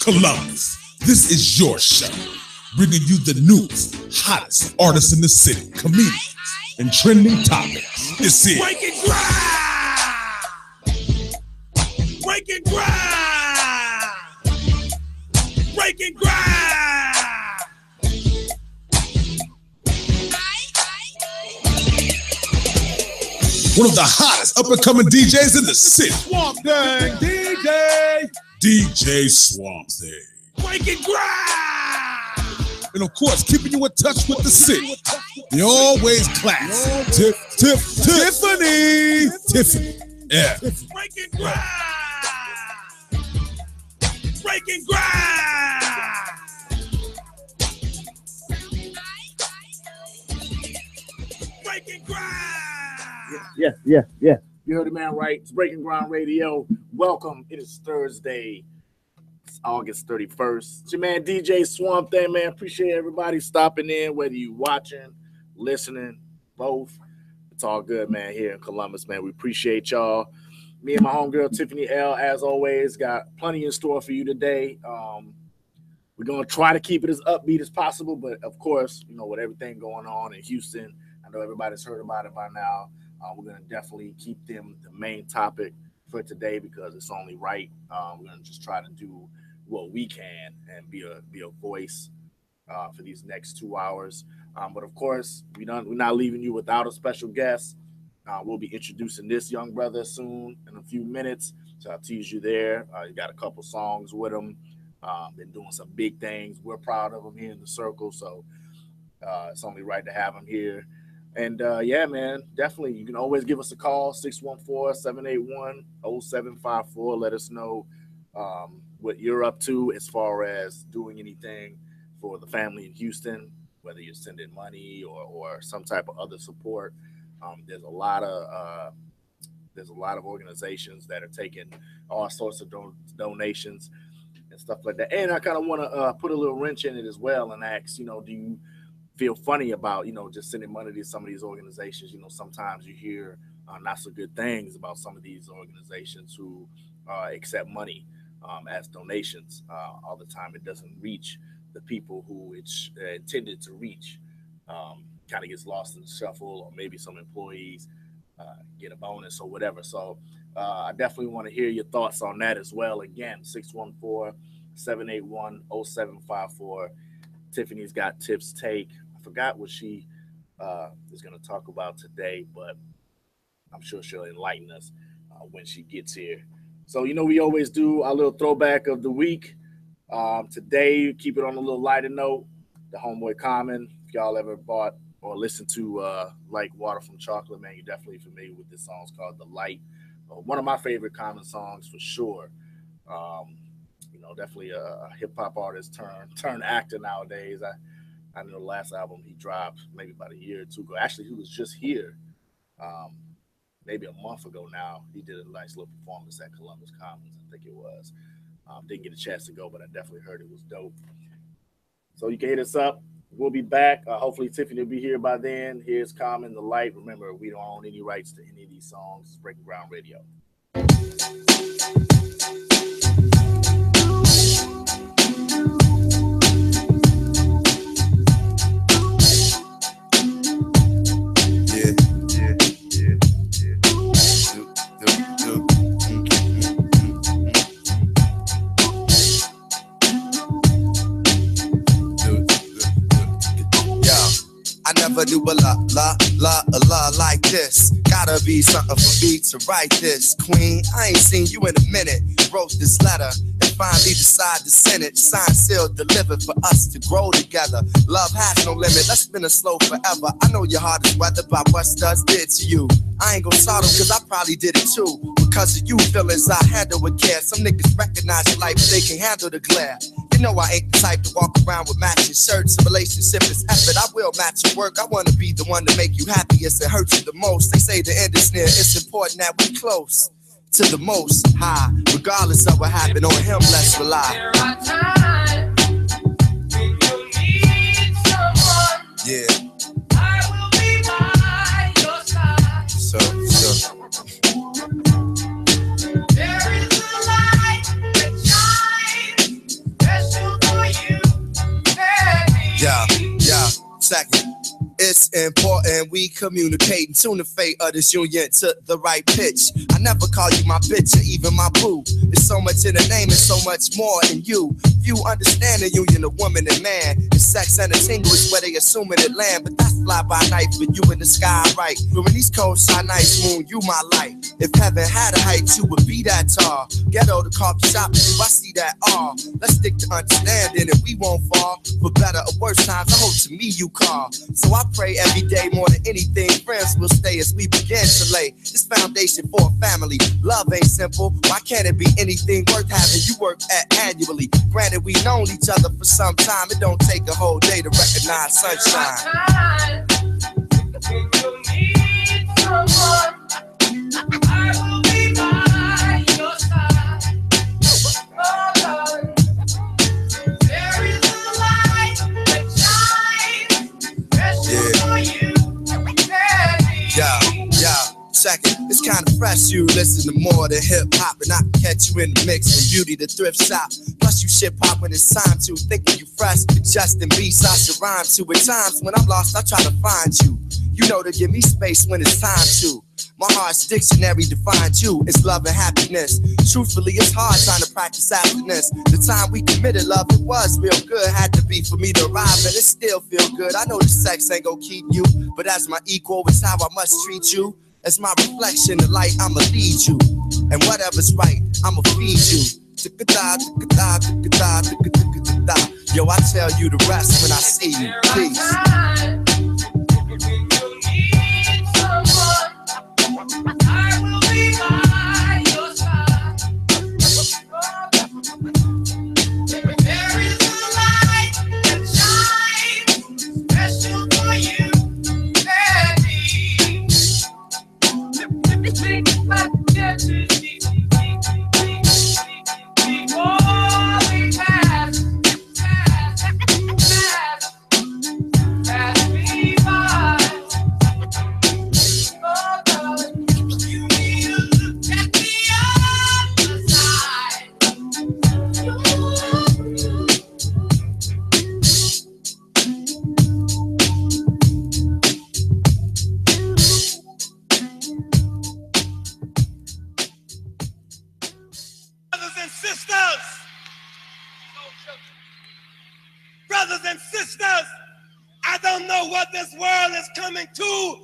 Columbus, this is your show, bringing you the newest, hottest artists in the city, comedians, and trending topics. This is Breaking Ground! Breaking Ground! Breaking Ground! one of the hottest up-and-coming DJs in the city. Swamp Thing DJ! DJ Swamp Thing. Breaking Ground! And of course, keeping you in touch with the city. The always class. Tiffany. Yeah. Breaking Ground! Breaking Ground! Breaking Ground! Yeah. You heard the man right. It's Breaking Ground Radio. Welcome. It is Thursday. It's August 31st. It's your man DJ Swamp Thing, man. Appreciate everybody stopping in, whether you watching, listening, both. It's all good, man, here in Columbus, man. We appreciate y'all. Me and my homegirl, Tiffany L., as always, got plenty in store for you today. We're going to try to keep it as upbeat as possible, but, of course, you know, with everything going on in Houston, I know everybody's heard about it by now. We're going to definitely keep them the main topic for today because it's only right. We're going to just try to do what we can and be a voice for these next 2 hours. But, of course, we're not leaving you without a special guest. We'll be introducing this young brother soon in a few minutes. So I'll tease you there. You got a couple songs with him. Been doing some big things. We're proud of him here in the circle. So it's only right to have him here. And, yeah, man, definitely. You can always give us a call, 614-781-0754. Let us know what you're up to as far as doing anything for the family in Houston, whether you're sending money or some type of other support. There's a lot of organizations that are taking all sorts of donations and stuff like that. And I kind of want to put a little wrench in it as well and ask, you know, do you feel funny about, you know, just sending money to some of these organizations? You know, sometimes you hear not so good things about some of these organizations who accept money as donations. All the time it doesn't reach the people who it's intended to reach. Kind of gets lost in the shuffle, or maybe some employees get a bonus or whatever. So I definitely want to hear your thoughts on that as well. Again, 614-781-0754. Tiffany's got Tips Take. I forgot what she is going to talk about today, but I'm sure she'll enlighten us when she gets here. So, you know, we always do our little throwback of the week. Today, keep it on a little lighter note. The Homeboy Common. If y'all ever bought or listened to Like Water from Chocolate, man, you're definitely familiar with this song. It's called The Light. One of my favorite Common songs for sure. You know, definitely a hip-hop artist turned actor nowadays. I know the last album he dropped maybe about a year or two ago. Actually, he was just here maybe a month ago now. He did a nice little performance at Columbus Commons, I think it was. Didn't get a chance to go, but I definitely heard it was dope. So you can hit us up. We'll be back. Hopefully Tiffany will be here by then. Here's Common, The Light. Remember, we don't own any rights to any of these songs. It's Breaking Ground Radio. Never do a la like this. Gotta be something for me to write this. Queen, I ain't seen you in a minute. Wrote this letter and finally decided to send it. Signed, sealed, delivered for us to grow together. Love has no limit, let's spin it slow forever. I know your heart is weathered by what studs did to you. I ain't gonna start them cause I probably did it too. Because of you feelings I handle with care. Some niggas recognize your life but they can handle the glare. You know I ain't the type to walk around with matching shirts. A relationship is effort, I will match your work. I wanna be the one to make you happiest and hurt you the most. They say the end is near, it's important that we close to the most high. Regardless of what happened, on him let's rely. There are times when you need someone. Yeah. I will be by your side. So. There is a light that shines Second, it's important we communicate and tune the fate of this union to the right pitch. I never call you my bitch or even my boo. There's so much in the name and so much more in you. You understand the union of woman and man. It's sex and a tingle is where they assuming it land. But that's fly by night with you in the sky, right? But when these cold shine nice moon, you my light. If heaven had a height, you would be that tall. Ghetto the coffee shop, if I see that all. Let's stick to understanding and we won't fall. For better or worse times, I hope to me you call. So I pray every day more than anything, friends will stay as we begin to lay this foundation for a family. Love ain't simple. Why can't it be anything worth having you work at annually? Granted, we known each other for some time. It don't take a whole day to recognize sunshine. When you need someone, I will be by your side. Oh Lord, there is a light that shines, special for you, Second, it's kind of fresh you listen to more than hip hop, and I can catch you in the mix from beauty to thrift shop. Plus you shit pop when it's time to, thinking you fresh, suggesting beats I should rhyme to. At times when I'm lost, I try to find you. You know to give me space when it's time to. My heart's dictionary defines you. It's love and happiness. Truthfully, it's hard trying to practice happiness. The time we committed love, it was real good. Had to be for me to arrive, and it still feel good. I know the sex ain't gonna keep you, but as my equal, it's how I must treat you. As my reflection, the light, I'ma lead you. And whatever's right, I'ma feed you. Yo, I tell you the rest when I see you. Peace. I will be by your side. There is a light that shines, special for you and me. Before we pass me by. Oh, darling, you need to look at the other side. Brothers and sisters, I don't know what this world is coming to.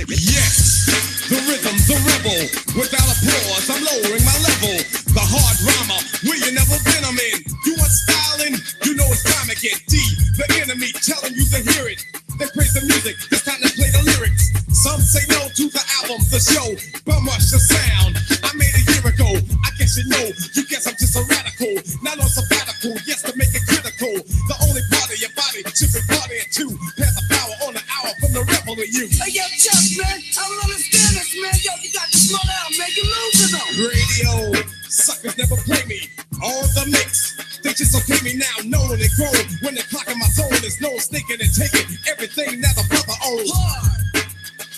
Yes, the rhythm's a rebel. Without applause, I'm lowering my level. The hard rhymer, where you never been, I'm in. You want styling? You know it's time to get deep. The enemy telling you to hear it. They praise the music, it's time to play the lyrics. Some say no to the album, the show, but much the sound. I made a year ago, I guess you know. You guess I'm just a radical, not on sabbatical. Yes, to make it critical. The only part of your body should be partying too. Pass the power on the hour from the rebel in you. Hey, yo, Chuck, man, I don't understand this, man. Yo, you got to slow down, man. You're losing them. Radio, suckers never play me. On the mix, they just okay me now, knowing and growing. When the clock in my zone is no sneaking and taking everything that a brother owns.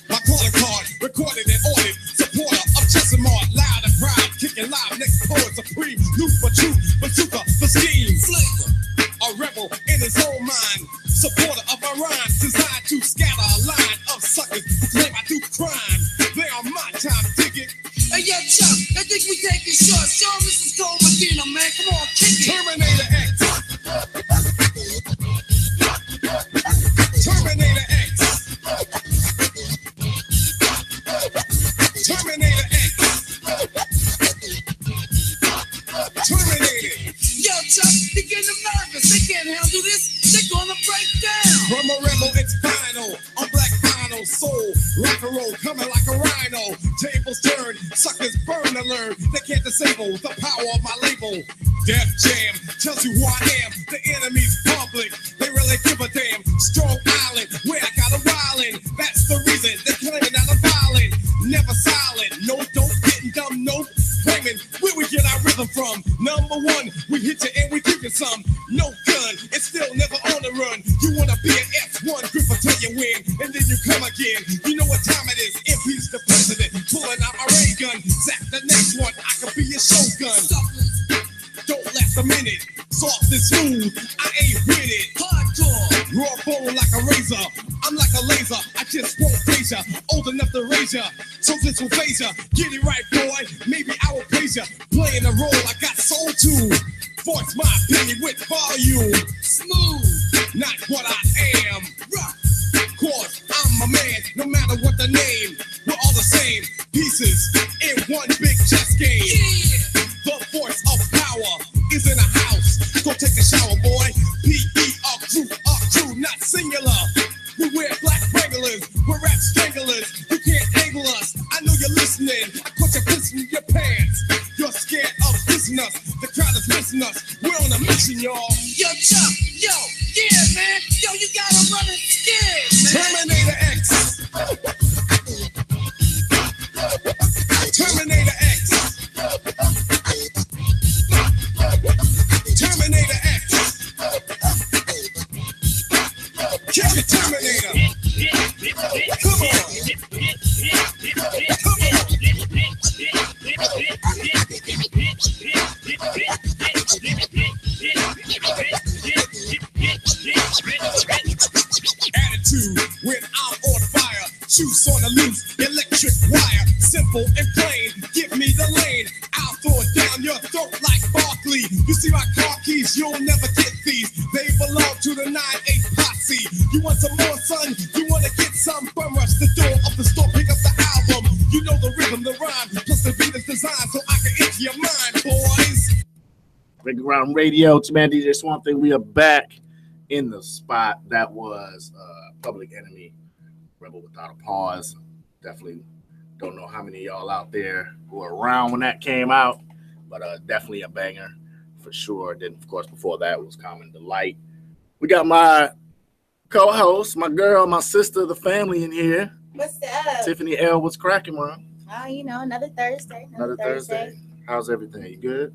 My calling card, recorded and ordered. Supporter of Justin Mart, loud and proud, kicking live, next poet supreme. Loop for truth, bazooka for schemes. Flavor, a rebel in his own mind. Supporter of my rhymes, designed to scatter a line of suckers who claim I do crime. They are my time, dig it. Hey, yo, Chuck, I think we take it short. Show him this is Cole Medina, man. Come on, kick it. Terminator X. Terminator X. Terminator X. Terminator. Yo, Chuck, they getting nervous. They can't handle this. They're gonna break down. From a rebel, it's final. I'm black final soul. Rock and roll coming like a rhino. Tables turn, suckers burn to learn. They can't disable the power of my label. Def Jam tells you who I am. The enemy's public. They really give a damn. Strong Island, where I got a wildin'. That's the reason they claiming that I'm violent. Never silent. No, don't getting dumb. No, claiming where we get our rhythm from. Number one, we hit you and we give you some. No gun, it's still never on the run. You wanna be an F1 grip until you win, and then you come again. You know what time it is. Impeach the president, pulling out my ray gun. Zap the next one, I could be your shogun. Don't last a minute, soft and smooth, I ain't with it. Hard Raw bone like a razor. I'm like a laser. I just won't phase ya. Old enough to raise ya. So this will phase ya. Get it right, boy. Maybe I will praise ya. Playing a role I got soul to. Voice my opinion with volume. Smooth. Not what I am. Rock. Cause I'm a man. No matter what the name. We're all the same. Pieces in one big chess game. Yeah. The voice of power is in a house. Go take a shower, boy. P.E. Our crew, not singular. We wear black Wranglers, we're rap stranglers. You can't angle us. I know you're listening. I put your piss in your pants. You're scared of missing us. The crowd is missing us. We're on a mission, y'all. Yo, Chuck, yo, yeah, man. Yo, you gotta run it scared, man. Terminator X. Terminator X. Terminator X. Kill the Terminator. Come on. Come on. Attitude when I'm on fire. Shoes on the loose, electric wire. Simple and plain. Give me the lane. I'll throw it down your throat like Barkley. You see my car keys, you'll never get these. They belong to the 9-8 posse. You want some more, son? You want to get some? Bum rush the door of the store, pick up the album. You know the rhythm, the rhyme, plus the beat is designed so I can enter your mind, boys. Breaking Ground Radio, it's your man DJ Swamp Thing. We are back in the spot. That was Public Enemy, Rebel Without a Pause. Definitely don't know how many of y'all out there who were around when that came out, but definitely a banger for sure. Then, of course, before that was Common Delight. We got my co-host, my girl, my sister, the family in here. What's up? Tiffany L. What's cracking, man? Oh, you know, another Thursday. Another Thursday. How's everything? You good?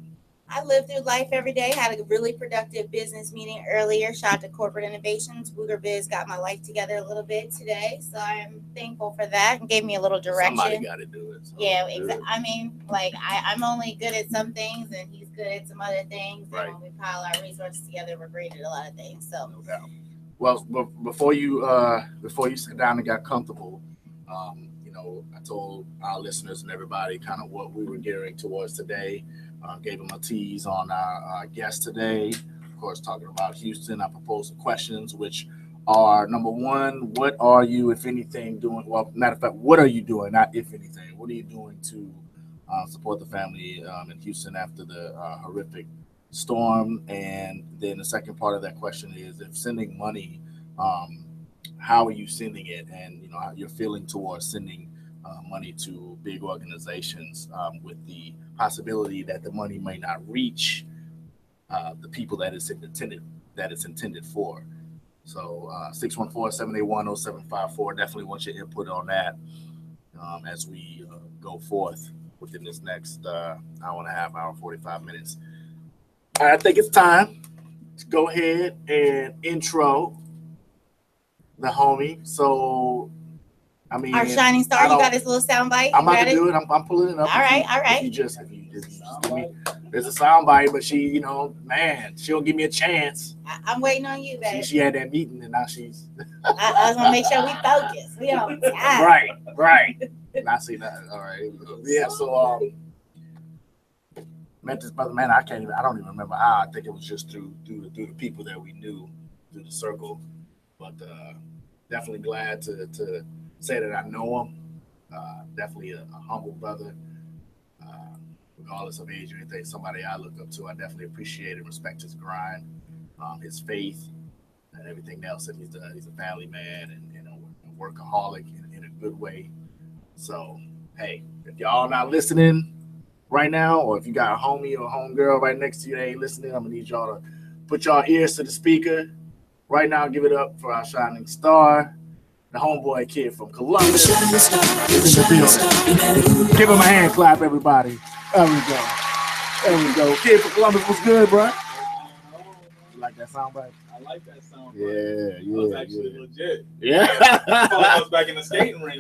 I live through life every day. Had a really productive business meeting earlier. Shout out to Corporate Innovations. Booger Biz got my life together a little bit today. So I'm thankful for that and gave me a little direction. Somebody got to do it. Yeah, exactly. I mean, like, I'm only good at some things and he's good at some other things. Right. And when we pile our resources together, we're great at a lot of things. So, No doubt. Well, before you sit down and got comfortable, I told our listeners and everybody kind of what we were gearing towards today. Gave them a tease on our guest today. Of course, talking about Houston, I proposed some questions, which are, number one, what are you, if anything, doing? Well, matter of fact, what are you doing? Not if anything. What are you doing to support the family in Houston after the horrific storm? And then the second part of that question is, if sending money, how are you sending it? And, how you're feeling towards sending money to big organizations with the possibility that the money may not reach the people that it's intended for. So 614-781-0754. Definitely want your input on that as we go forth within this next hour and a half, hour 45 minutes. All right, I think it's time to go ahead and intro the homie. So, I mean, our shining star, you got his little sound bite. I'm about to do it. I'm pulling it up. All right. If you just give me, there's a sound bite, but she, man, she'll give me a chance. I'm waiting on you, baby. She had that meeting, and now she's. I was gonna make sure we focus. We on time. Right. And I see that. All right. Yeah. So, met this brother, man. I don't even remember how. I think it was just through the people that we knew, through the circle. But definitely glad to say that I know him. Definitely a humble brother, regardless of age or anything. Somebody I look up to. I definitely appreciate and respect his grind, his faith, and everything else that he's done. He's a family man and a workaholic in a good way. So, hey, if y'all not listening right now, or if you got a homie or a homegirl right next to you that ain't listening, I'm gonna need y'all to put y'all ears to the speaker. Right now, give it up for our shining star, the homeboy kid from Columbus. Is in the building. Give him a hand clap, everybody. There we go. Kid from Columbus, what's good, bro? You like that sound bite? I like that sound. Yeah. That was actually legit. Yeah. I thought I was back in the skating ring.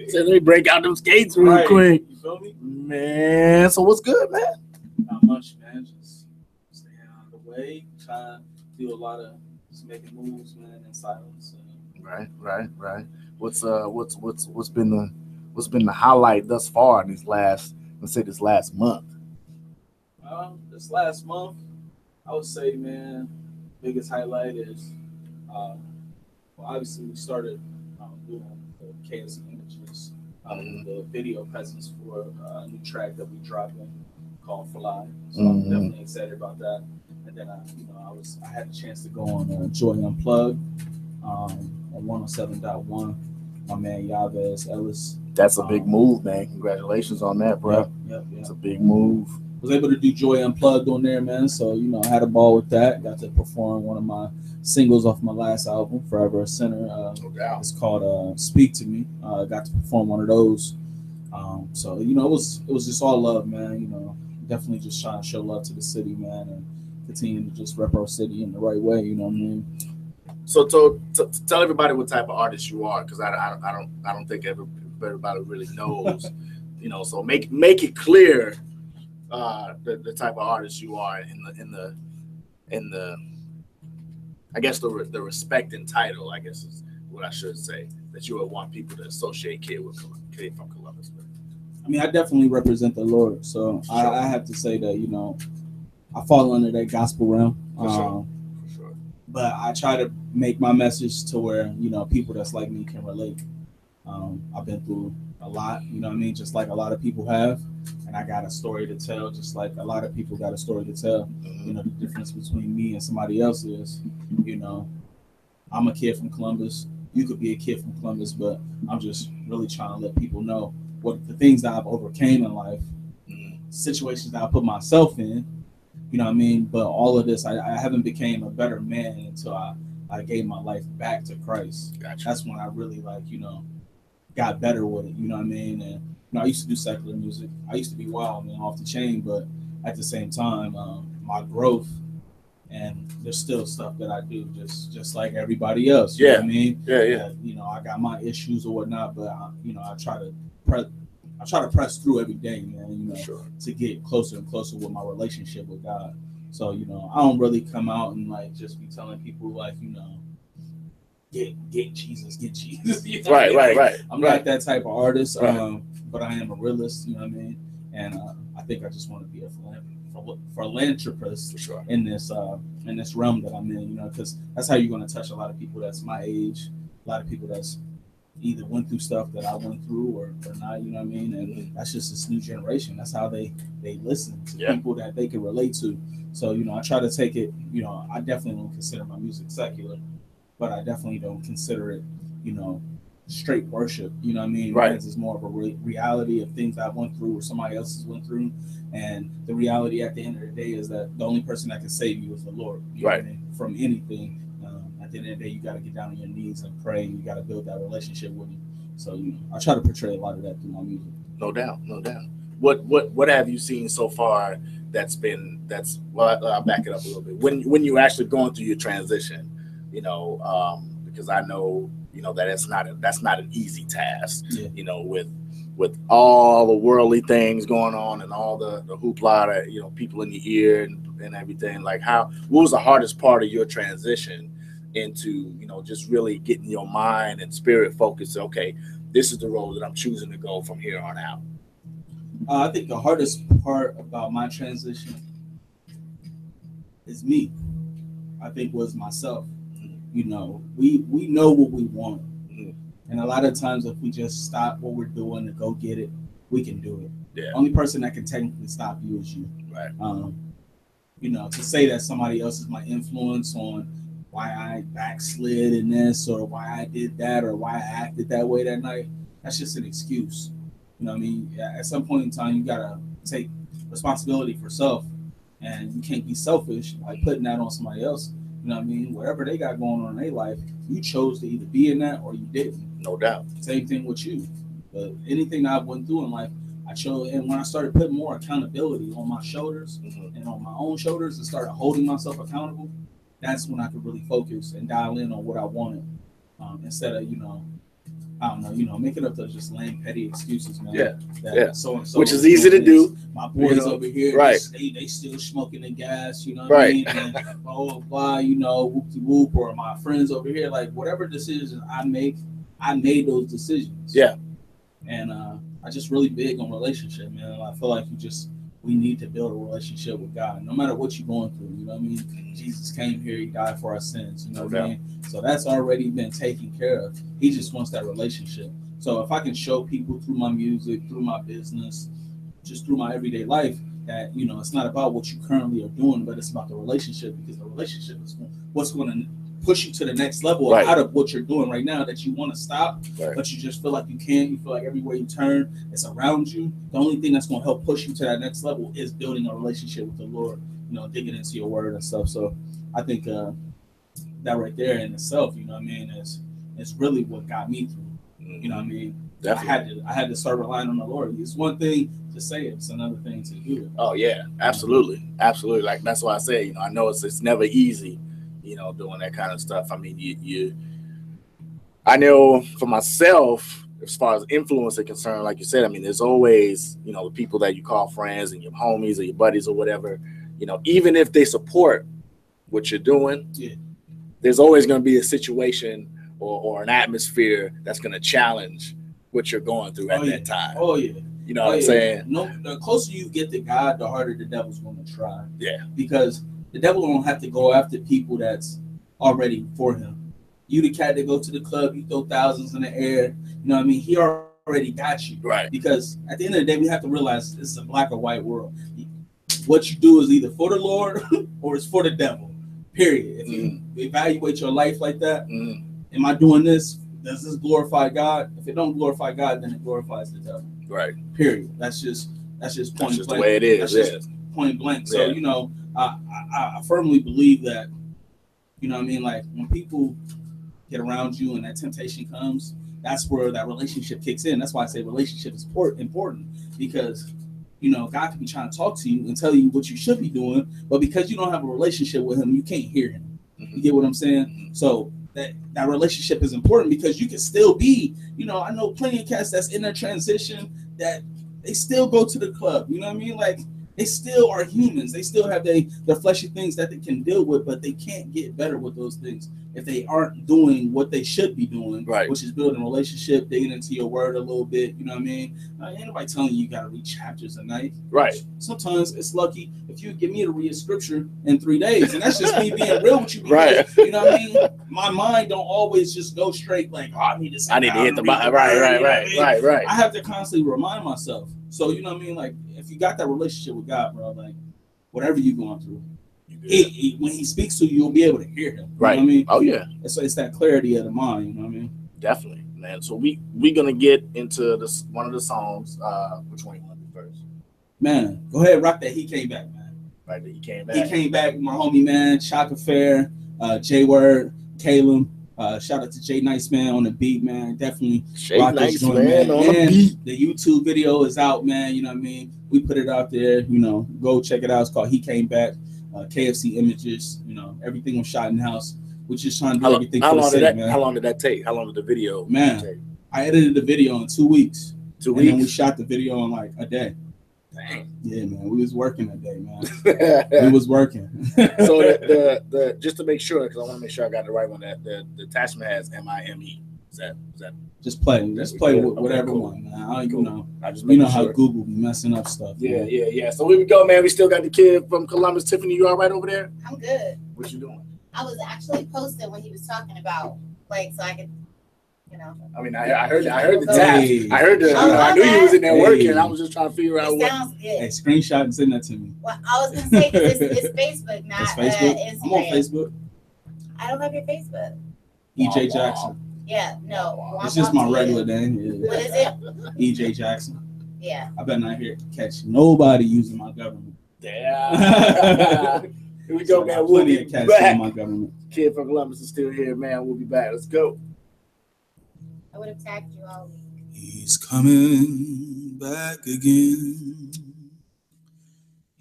So let me break out them skates real quick. You feel me? Man, so what's good, man? Not much, man. Just staying out of the way. Try to do a lot of just making moves, man, in silence. Right. What's been the highlight thus far in this last month? This last month, I would say, man, biggest highlight is, well, obviously we started doing the KFC images, the video presence for a new track that we dropping called Fly. So I'm definitely excited about that. And then I had the chance to go on Joy Unplugged on 107.1. My man Yavez Ellis. That's a big move, man. Congratulations on that, bro. Yep. It's a big move. Was able to do Joy Unplugged on there, man. So, I had a ball with that. Got to perform one of my singles off my last album, Forever a Sinner. No doubt. It's called Speak to Me. Got to perform one of those. So, it was just all love, man. Definitely just trying to show love to the city, man, and continue to just rep our city in the right way. You know what I mean? So tell everybody what type of artist you are, because I don't think everybody really knows. So make it clear the type of artist you are in the I guess the respect and title, I guess is what I should say, that you would want people to associate Kid from Columbus with. I mean, I definitely represent the Lord, so sure. I have to say that I fall under that gospel realm. For sure. But I try to make my message to where people that's like me can relate. I've been through a lot, just like a lot of people have, and I got a story to tell, just like a lot of people got a story to tell. The difference between me and somebody else is, I'm a kid from Columbus. You could be a kid from Columbus, but I'm just really trying to let people know what the things that I've overcame in life, situations that I put myself in, But all of this, I haven't became a better man until I gave my life back to Christ. Gotcha. That's when I really got better with it, And I used to do secular music. I used to be wild, man, off the chain, but at the same time, my growth, and there's still stuff that I do just like everybody else. You know what I mean? Yeah. I got my issues or whatnot, but I try to press through every day, man, Sure. to get closer and closer with my relationship with God. So, I don't really come out and just be telling people get Jesus. Right. I'm not that type of artist, but I am a realist, you know what I mean? And I think I just want to be a philanthropist for sure in this realm that I'm in, because that's how you're going to touch a lot of people that's my age, a lot of people that's either went through stuff that I went through or not, you know what I mean? And that's just this new generation. That's how they listen to people that they can relate to. So, I try to take it, I definitely don't consider my music secular, but I definitely don't consider it, straight worship, you know what I mean? Right. Because it's more of a reality of things I went through or somebody else has went through. And the reality at the end of the day is that the only person that can save you is the Lord. You know what I mean? From anything. At the end of the day, you got to get down on your knees and pray. And you got to build that relationship with him. So, I try to portray a lot of that through my music. No doubt. What have you seen so far that's I'll back it up a little bit. When you actually going through your transition, because I know, that that's not an easy task, with all the worldly things going on and all the hoopla that, people in your ear and everything. Like what was the hardest part of your transition into, just really getting your mind and spirit focused? Okay, this is the road that I'm choosing to go from here on out. I think the hardest part about my transition is me. I think was myself. We know what we want. And a lot of times if we just stop what we're doing and go get it, we can do it. Yeah. Only person that can technically stop you is you. Right. To say that somebody else is my influence on why I backslid in this or why I did that or why I acted that way that night, that's just an excuse. You know what I mean? At some point in time, you got to take responsibility for self, and you can't be selfish by putting that on somebody else. You know what I mean? Whatever they got going on in their life, you chose to either be in that or you didn't. No doubt. Same thing with you. But anything that I went through in life, I chose. And when I started putting more accountability on my shoulders and on my own shoulders and started holding myself accountable, that's when I could really focus and dial in on what I wanted. Instead of, I don't know, make it up to just lame petty excuses, man. Yeah. That so and so, which is easy to do. My boys over here, right? They still smoking the gas, what right? I mean? And blah, whoop de whoop, or my friends over here, like whatever decisions I make, I made those decisions. Yeah. And I just really big on relationship, man. I feel like we need to build a relationship with God, no matter what you're going through. You know what I mean? Jesus came here, he died for our sins. You know what I mean? So that's already been taken care of. He just wants that relationship. So if I can show people through my music, through my business, just through my everyday life, that it's not about what you currently are doing, but it's about the relationship, because the relationship is what's going to push you to the next level out of what you're doing right now that you want to stop, but you just feel like you can't. You feel like everywhere you turn, it's around you. The only thing that's going to help push you to that next level is building a relationship with the Lord, digging into your word and stuff. So I think that right there in itself, is really what got me through. You know what I mean? Definitely. I had to start relying on the Lord. It's one thing to say it, it's another thing to do it. Oh yeah, absolutely. Absolutely. Like that's why I say, I know it's never easy, doing that kind of stuff. I mean, I know for myself, as far as influence is concerned, like you said, I mean, there's always, the people that you call friends and your homies or your buddies or whatever, even if they support what you're doing, there's always going to be a situation or an atmosphere that's going to challenge what you're going through at that time. Oh yeah. You know what I'm saying? No, the closer you get to God, the harder the devil's going to try. Yeah. Because the devil don't have to go after people that's already for him. You the cat that go to the club, you throw thousands in the air. You know what I mean? He already got you. Right. Because at the end of the day, we have to realize this is a black or white world. What you do is either for the Lord or it's for the devil. Period. If you evaluate your life like that, am I doing this? Does this glorify God? If it don't glorify God, then it glorifies the devil. Right. Period. That's just point that's just blank. The way it is. That's just point blank. So I firmly believe that, what I mean, like when people get around you and that temptation comes, that's where that relationship kicks in. That's why I say relationship is important, because God can be trying to talk to you and tell you what you should be doing, but because you don't have a relationship with him, you can't hear him. You get what I'm saying? So that relationship is important, because you can still be, I know plenty of cats that's in their transition that they still go to the club. You know what I mean? Like they still are humans. They still have their fleshy things that they can deal with, but they can't get better with those things if they aren't doing what they should be doing, which is building a relationship, digging into your word a little bit. You know what I mean? Ain't nobody telling you got to read chapters a night. Right. Sometimes it's lucky if you give me to read a scripture in 3 days, and that's just me being real with you. Because, you know what I mean? My mind don't always just go straight like, I need to hit the button. Right. I have to constantly remind myself. So, you know what I mean? Like, if you got that relationship with God, bro, like, whatever you're going through, when he speaks to you, you'll be able to hear him. You know what I mean? Oh, yeah. So it's that clarity of the mind, you know what I mean? Definitely, man. So we're going to get into this one of the songs. Which one you want to do first? Man, go ahead, rock that. He Came Back, man. Right, He Came Back. He Came Back, my homie, man. Shaka Fair, J-Word, Caleb. Shout out to Jay Nice, man, on the beat, man. Definitely rock this joint, man. On the beat. The YouTube video is out, man. You know what I mean? We put it out there. Go check it out. It's called He Came Back. KFC images. Everything was shot in house. We're just trying to do everything for the city, man. How long did that take? How long did the video take? I edited the video in 2 weeks. 2 weeks? And then we shot the video in like a day. Dang. Yeah, man. We was working that day, man. We was working. So the just to make sure, because I want to make sure I got the right one, that the attachment has MIME. Is that just play? Just play with whatever one, man. I just know how Google be messing up stuff. Yeah. So here we go, man. We still got the kid from Columbus. Tiffany, you all right over there? I'm good. What you doing? I was actually posting what he was talking about, like, so I could, I mean, I heard the tap. I heard the. I knew you was in there working. I was just trying to figure out what. Sounds good. Hey, screenshot and send that to me. Well, I was gonna say it's Facebook, not it's Facebook. Instagram. I'm on Facebook. I don't have your Facebook. EJ Jackson. Yeah, no. It's just my regular name. Yeah. What is it? EJ Jackson. Yeah. I better not catch nobody using my government. Damn. Here we go, man. We'll be back. My government. Kid from Columbus is still here, man. We'll be back. Let's go. I would have tagged you all week. He's coming back again.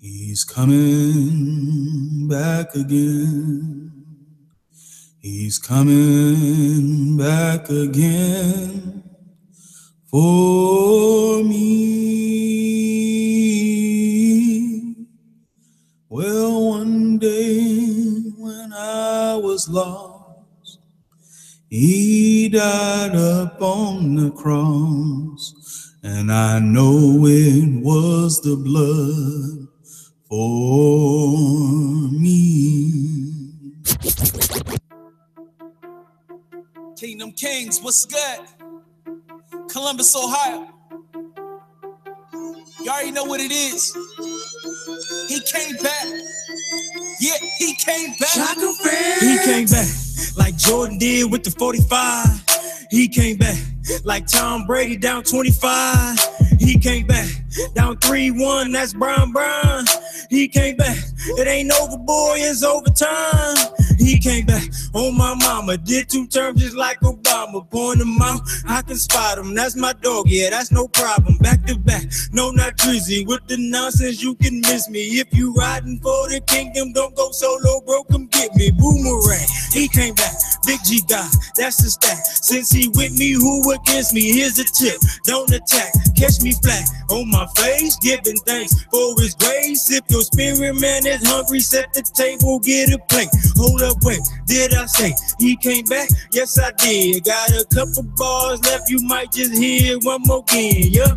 He's coming back again. He's coming back again. for me. Well, one day when I was lost, he died upon the cross, and I know it was the blood for me. Kingdom Kings, what's good? Columbus, Ohio. You already know what it is. He came back. Yeah, he came back. He came back like Jordan did with the 45. He came back like Tom Brady down 25. He came back down 3-1. That's Brown. He came back. It ain't over, boy. It's overtime. He came back on my mama. Did 2 terms just like Obama. Point him out, I can spot him. That's my dog, yeah, that's no problem. Back to back, no, not Drizzy. With the nonsense, you can miss me. If you riding for the kingdom, don't go solo, bro, come get me. Boomerang, he came back. Big G guy, that's the stack. Since he with me, who against me? Here's a tip, don't attack. Catch me flat on my face, giving thanks for his grace. If your spirit man is hungry, set the table, get a plate. Hold up, wait, did I say he came back? Yes, I did. Got a couple bars left, you might just hear one more again, yeah.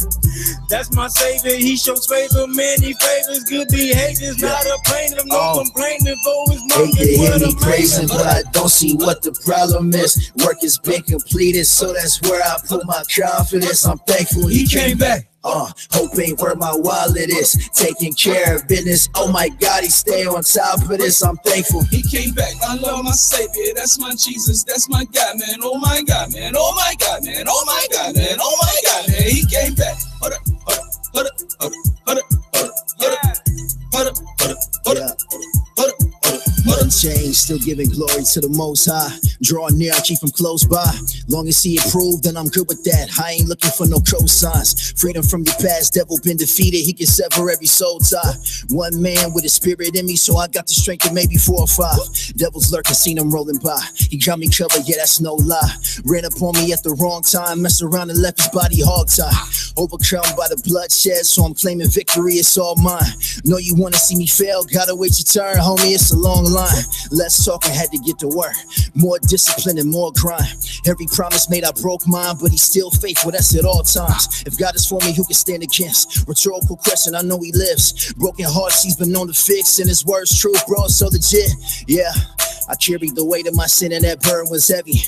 That's my savior, he shows favor, many favors, good behaviors, not a plaintiff, no complaining for his money. They hear me praising, but I don't see what the problem is. Work has been completed, so that's where I put my confidence. I'm thankful he came back. Hope ain't where my wallet is. Taking care of business. Oh my God, he stay on top of this. I'm thankful he came back. I love my savior. That's my Jesus. That's my God, man. Oh my God, man. Oh my God, man. Oh my God, man. Oh my God, man. He came back. Hold up, hold up, hold up, hold up, hold up, hold up, hold up, hold up, hold up, hold up, hold up. Unchanged, still giving glory to the Most High. Draw near, I keep him close by. Long as he approved, then I'm good with that. I ain't looking for no cosigns. Freedom from your past, devil been defeated. He can sever every soul tie. One man with a spirit in me, so I got the strength of maybe 4 or 5. Devils lurking, seen him rolling by. He got me covered, yeah, that's no lie. Ran up on me at the wrong time, messed around and left his body hog-tied. Overcome by the bloodshed, so I'm claiming victory, it's all mine. Know you wanna see me fail, gotta wait your turn, homie, it's a long line. Less talking, had to get to work. More discipline and more grind. Every promise made, I broke mine, but he's still faithful, that's at all times. If God is for me, who can stand against? Rhetorical question, I know he lives. Broken hearts he's been known to fix, and his word's true, bro, so legit. Yeah, I carried the weight of my sin and that burden was heavy.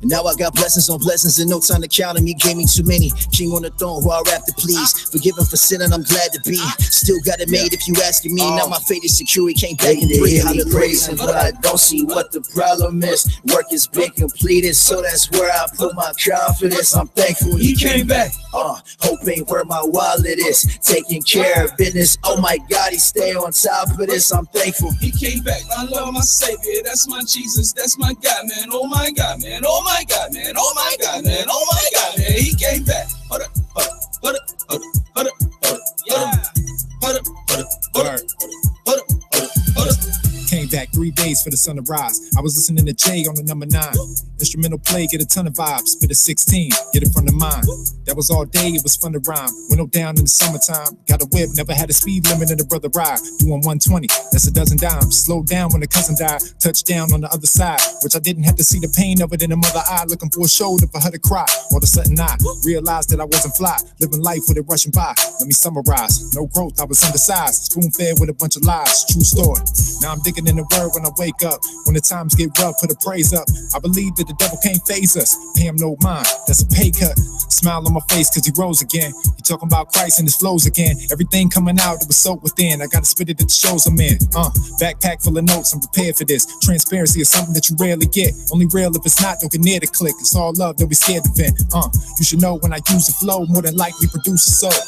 And now I got blessings on blessings and no time to count them. He gave me too many. King on the throne, who I rap to please. Forgive him for sinning, I'm glad to be. Still got it made if you asking me. Now my fate is secure, he came back and hear me praising, but I don't see what the problem is. Work has been completed, so that's where I put my confidence. I'm thankful he came back. Hope ain't where my wallet is. Taking care of business. Oh my God, he stay on top of this. I'm thankful he came back. I love my savior. That's my Jesus. That's my God, man. Oh my God, man. Oh my God, man. Oh my God, man. Oh my God, man. He came back. Hold up, hold up, hold up, hold up, hold up, hold up, hold up, hold up, hold up, hold up, hold up, hold up. Came back 3 days for the sun to rise. I was listening to Jay on the number 9. Instrumental play, get a ton of vibes. Spit a 16, get it from the mind. That was all day, it was fun to rhyme. Window down in the summertime. Got a whip, never had a speed limit in the brother ride. Doing 120, that's a dozen dimes. Slowed down when the cousin died. Touchdown on the other side, which I didn't have to see the pain of it in the mother eye. Looking for a shoulder for her to cry. All of a sudden I realized that I wasn't fly. Living life with it rushing by. Let me summarize. No growth, I was undersized. Spoon fed with a bunch of lies. True story. Now I'm digging in the word when I wake up. When the times get rough, put a praise up. I believe that the devil can't phase us. Pay him no mind, that's a pay cut. Smile on my face cause he rose again. He talking about Christ and his flows again. Everything coming out, it was soaked within. I gotta spit it at the shows I'm in. Backpack full of notes, I'm prepared for this. Transparency is something that you rarely get. Only real if it's not, don't get near the click. It's all love, don't be scared to vent. You should know when I use the flow, more than likely produce a soul.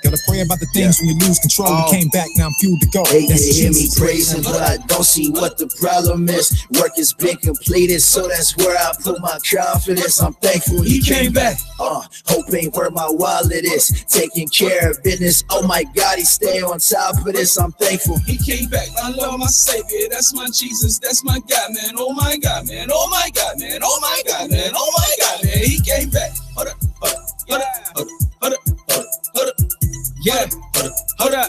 Gotta pray about the things when you lose control. You came back, now I'm fueled to go. They hear me praising, but I don't see what the problem is. Work has been completed, so that's where I put my confidence. I'm thankful he came back. Hope ain't where my wallet is. Taking care of business. Oh my God, he stay on top of this. I'm thankful he came back. I love my savior. That's my Jesus. That's my God, man. Oh my God, man. Oh my God, man. Oh my God, man. Oh my God, man. He came back. Hold up, hold up, hold up, hold Yeah, hold up.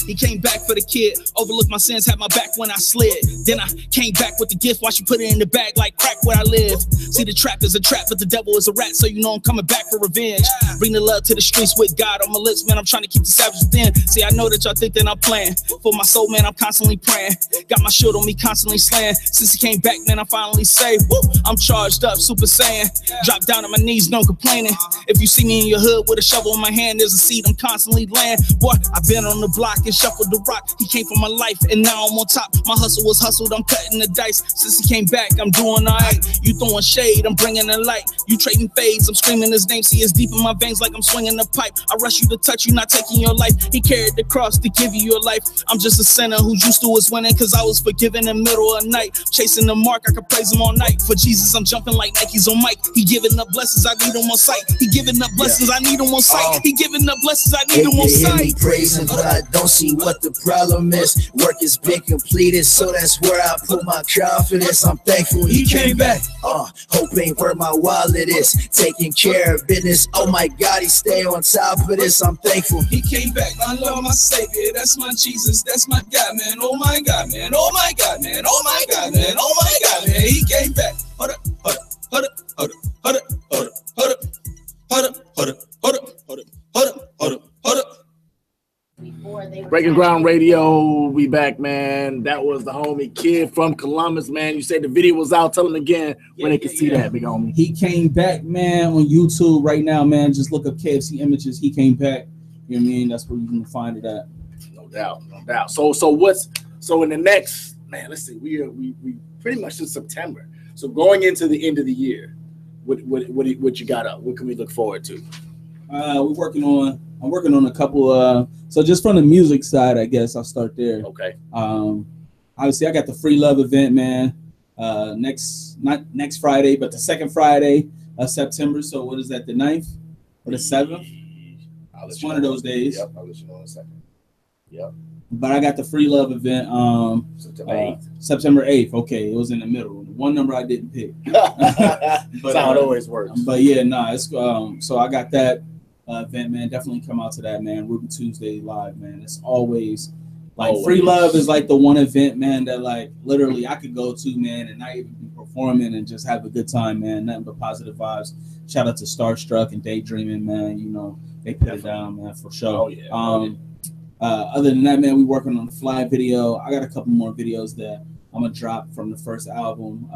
He came back for the kid, overlooked my sins, had my back when I slid. Then I came back with the gift, watch you put it in the bag like crack where I live. See, the trap is a trap, but the devil is a rat, so you know I'm coming back for revenge. Bring the love to the streets with God on my lips, man, I'm trying to keep the savage within. See, I know that y'all think that I'm playing. For my soul, man, I'm constantly praying. Got my shield on me, constantly slaying. Since he came back, man, I finally say, woo, I'm charged up, Super Saiyan. Drop down on my knees, no complaining. If you see me in your hood with a shovel in my hand, there's a seed I'm constantly laying. Boy, I've been on the block and shuffled the rock. He came from my life and now I'm on top. My hustle was hustled, I'm cutting the dice. Since he came back, I'm doing alright. You throwing shade, I'm bringing the light. You trading fades, I'm screaming his name. See, it's deep in my veins like I'm swinging the pipe. I rush you to touch you, not taking your life. He carried the cross to give you your life. I'm just a sinner who's used to his winning, cause I was forgiven in the middle of the night. Chasing the mark, I could praise him all night. For Jesus, I'm jumping like Nike's on mic. He giving up blessings, I need him on sight. He giving up blessings, I need him on sight. He giving up blessings, I need him on sight. Praising, but I don't see what the problem is. Work has been completed, so that's where I put my confidence. I'm thankful he came back. Hope ain't where my wallet is. Taking care of business. Oh my God, he stay on top of this. I'm thankful he came back. My Lord, my Savior, that's my Jesus, that's my God, man. Oh my God, man. Oh my God, man. Oh my God, man. Oh my God, man. He came back. Hold up, hold up, hold up, hold up, hold up, hold up, hold up, hold up, hold up, hold up, hold up, hold up, hold up, hold up. Breaking Ground Radio, we back, man. That was the homie Kid from Columbus, man. You said the video was out. Tell them again when they can see that, big homie. He came back, man, on YouTube right now, man. Just look up KFC images. He came back. You know what I mean? That's where you can find it at. No doubt, no doubt. So in the next, man, let's see, we pretty much in September. So going into the end of the year, what you got up? What can we look forward to? I'm working on a couple. So just from the music side, I guess I'll start there. Okay. Obviously, I got the Free Love event, man. Not next Friday, but the second Friday of September. So what is that? The 9th or the 7th? It's one of those days. Yep. I'll let you know in a second. Yep. But I got the Free Love event September 8th. Okay, it was in the middle. One number I didn't pick. But that's how it always works. But yeah, it's so I got that event, man. Definitely come out to that, man. Ruby Tuesday live, man. It's always like Free Love is like the one event, man, that like literally I could go to, man, and not even be performing and just have a good time, man. Nothing but positive vibes. Shout out to Starstruck and Daydreaming, man. You know, they put it down, man, for sure. Oh yeah. Other than that, man, we working on the Fly video. I got a couple more videos that I'm gonna drop from the first album.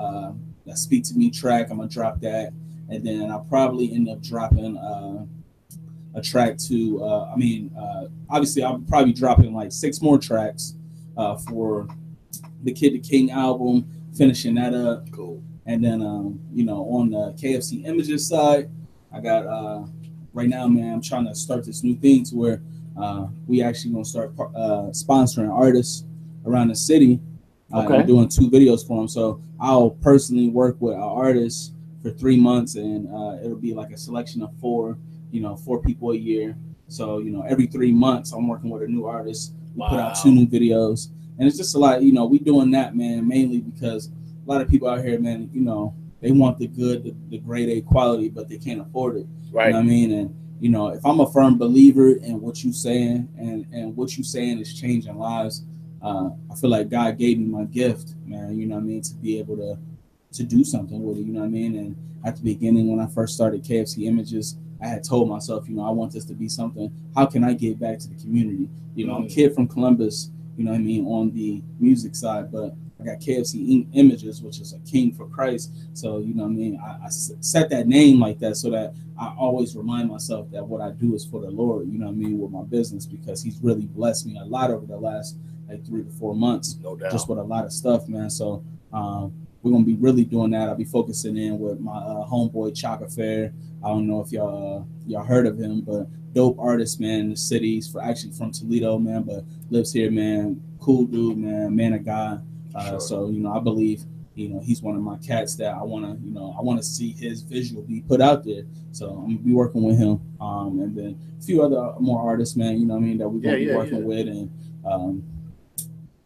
That Speak to Me track. I'm gonna drop that, and then I'll probably end up dropping a track to. Obviously, I'll probably be dropping like 6 more tracks for the Kid the King album. Finishing that up. Cool. And then on the KFC Images side, I got right now, man. I'm trying to start this new thing to where we actually gonna start sponsoring artists around the city. Okay. I'm doing 2 videos for them. So I'll personally work with an artist for 3 months, and it'll be like a selection of 4 people a year. So, every 3 months I'm working with a new artist. We put out 2 new videos. And it's just a lot, we doing that, man, mainly because a lot of people out here, man, they want the good, the grade A quality, but they can't afford it. Right. You know what I mean? And, if I'm a firm believer in what you're saying and what you're saying is changing lives, I feel like God gave me my gift, man, you know what I mean, to be able to do something with it, you know what I mean? And at the beginning, when I first started KFC Images, I had told myself, I want this to be something. How can I give back to the community? I'm a kid from Columbus, you know what I mean, on the music side, but I got KFC Images, which is a king for Christ. So, you know what I mean, I set that name like that so that I always remind myself that what I do is for the Lord, you know what I mean, with my business, because he's really blessed me a lot over the last like 3 to 4 months, no doubt, just with a lot of stuff, man. So we're gonna be really doing that. I'll be focusing in with my homeboy Chalk Affair. I don't know if y'all heard of him, but dope artist, man, in the city. He's actually from Toledo, man, but lives here, man. Cool dude, man of God. Sure. So I believe he's one of my cats that I want to see his visual be put out there. So I'm gonna be working with him, and then a few other more artists, man. You know what I mean, that we're gonna be working with, and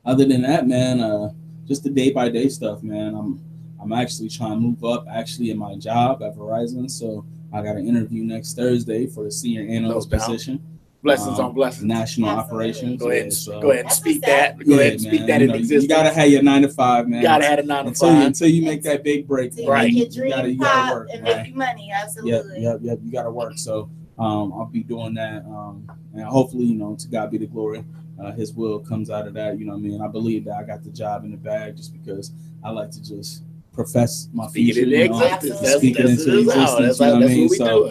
other than that, man, just the day by day stuff, man. I'm actually trying to move up in my job at Verizon, so I got an interview next Thursday for the senior analyst position. Blessings on blessings. National operations. Go ahead, so, go ahead and speak that. Go ahead and speak that in existence. You gotta have your 9 to 5, man. You gotta have a 9 to 5 until you make that big break. Right. You gotta work. And make you money. Absolutely. Yep. You gotta work. So I'll be doing that. And hopefully, to God be the glory. His will comes out of that. You know what I mean? I believe that I got the job in the bag just because I like to just profess my future. Speak it into existence. That's what we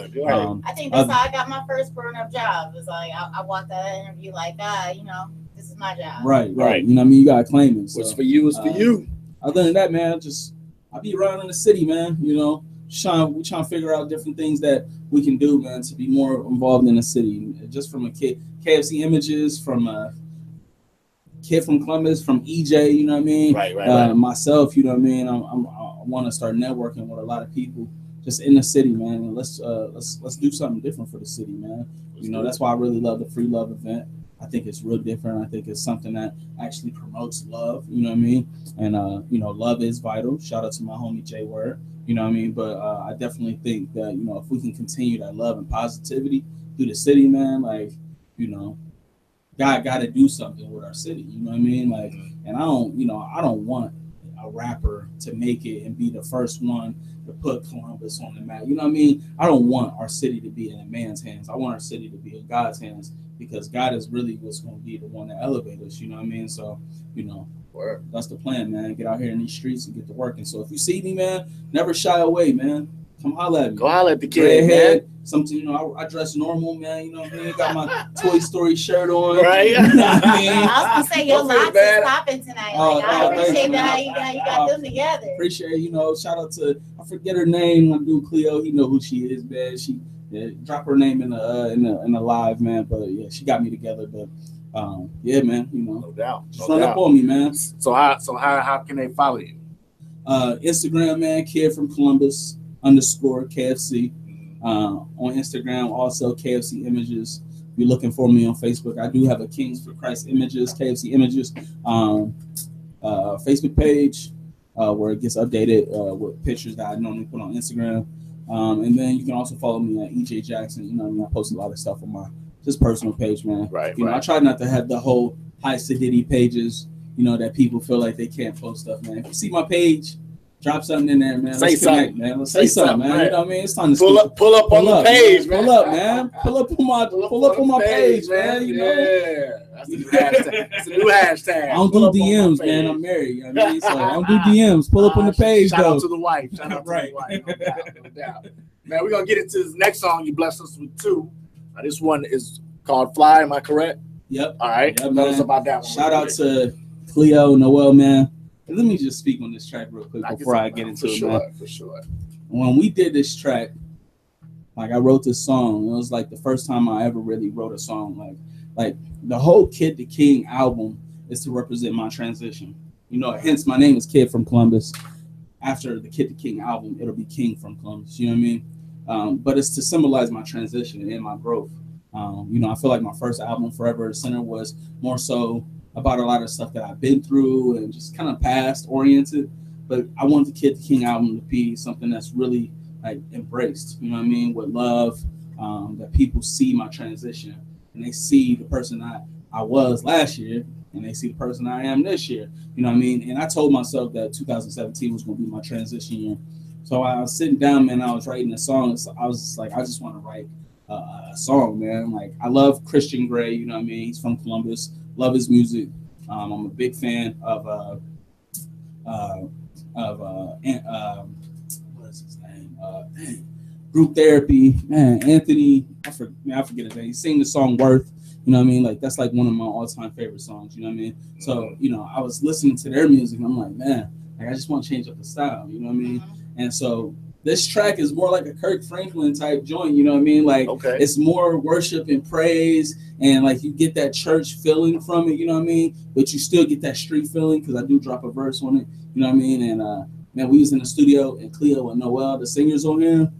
do. I think that's how I got my first grown-up job. It's like I walked out of that interview like, this is my job. Right. You know what I mean? You gotta claim it. So, what's for you is for you. Other than that, man, I be around in the city, man. We trying to figure out different things that we can do, man, to be more involved in the city. Just from a KFC images, from a kid from Columbus, from EJ, you know what I mean? Right. Myself, you know what I mean? I want to start networking with a lot of people just in the city, man. And let's do something different for the city, man. That's why I really love the Free Love event. I think it's real different. I think it's something that actually promotes love, you know what I mean? And, love is vital. Shout out to my homie Jay Word, you know what I mean? But I definitely think that, if we can continue that love and positivity through the city, man, God got to do something with our city, you know what I mean? And I don't want a rapper to make it and be the first one to put Columbus on the map. You know what I mean? I don't want our city to be in a man's hands. I want our city to be in God's hands because God is really what's going to be the one that elevates us. You know what I mean? So, that's the plan, man. Get out here in these streets and get to working. So if you see me, man, never shy away, man. Come holler at me. Go holler at the kid, man. Something, I dress normal, man. You know what I mean? Got my Toy Story shirt on. Right. I was gonna say your locks is popping tonight. I appreciate that you got them together. Appreciate shout out to I forget her name. My dude Cleo, he know who she is, man. She drop her name in the live, man. But yeah, she got me together. But yeah, man. No doubt. Just run up on me, man. So how can they follow you? Instagram, man. Kid from Columbus _KFC. On Instagram, also KFC Images. If you're looking for me on Facebook, I do have a Kings for Christ Images, KFC Images Facebook page where it gets updated with pictures that I normally put on Instagram. And then you can also follow me at EJ Jackson. You know what I mean? I post a lot of stuff on my just personal page, man. Right. I try not to have the whole high acidity pages, that people feel like they can't post stuff, man. If you see my page, drop something in there, man. Say something, man. Let's say something, man. Right. You know what I mean? It's time to pull up on the page, man. Pull up, man. Pull up on my page, man. Yeah, that's a new hashtag. It's a new hashtag. I don't do DMs, man. I'm married. You know what I mean? So I don't do DMs. Pull up on the page, shout though. Out to the wife. Shout out to the wife. No doubt. Man, we're gonna get into this next song. You blessed us with 2. This one is called "Fly." Am I correct? Yep. All right. Yep, Tell us about that one. Shout out to Cleo, Noel, man. Let me just speak on this track real quick before I get into it, man. For sure. When we did this track, I wrote this song. It was like the first time I ever really wrote a song. Like the whole Kid the King album is to represent my transition. Hence my name is Kid from Columbus. After the Kid the King album, it'll be King from Columbus. You know what I mean? But it's to symbolize my transition and my growth. I feel like my first album, Forever Center, was more so about a lot of stuff that I've been through and just kind of past oriented. But I want the Kid the King album to be something that's really embraced, you know what I mean, with love, that people see my transition and they see the person I was last year and they see the person I am this year, you know what I mean? And I told myself that 2017 was going to be my transition year. So I was sitting down, man, I was writing a song. So I was just like, I just want to write a song, man. I love Christian Grey, you know what I mean? He's from Columbus. Love his music. I'm a big fan of what is his name? Group Therapy, man. Anthony, I forget his name. He sang the song Worth. You know what I mean? That's one of my all-time favorite songs. You know what I mean? So I was listening to their music and I'm like, man, I just want to change up the style. You know what I mean? And so this track is more like a Kirk Franklin type joint, you know what I mean? It's more worship and praise, and you get that church feeling from it, you know what I mean? But you still get that street feeling because I do drop a verse on it, you know what I mean? And man, we was in the studio and Cleo and Noel, the singers on here,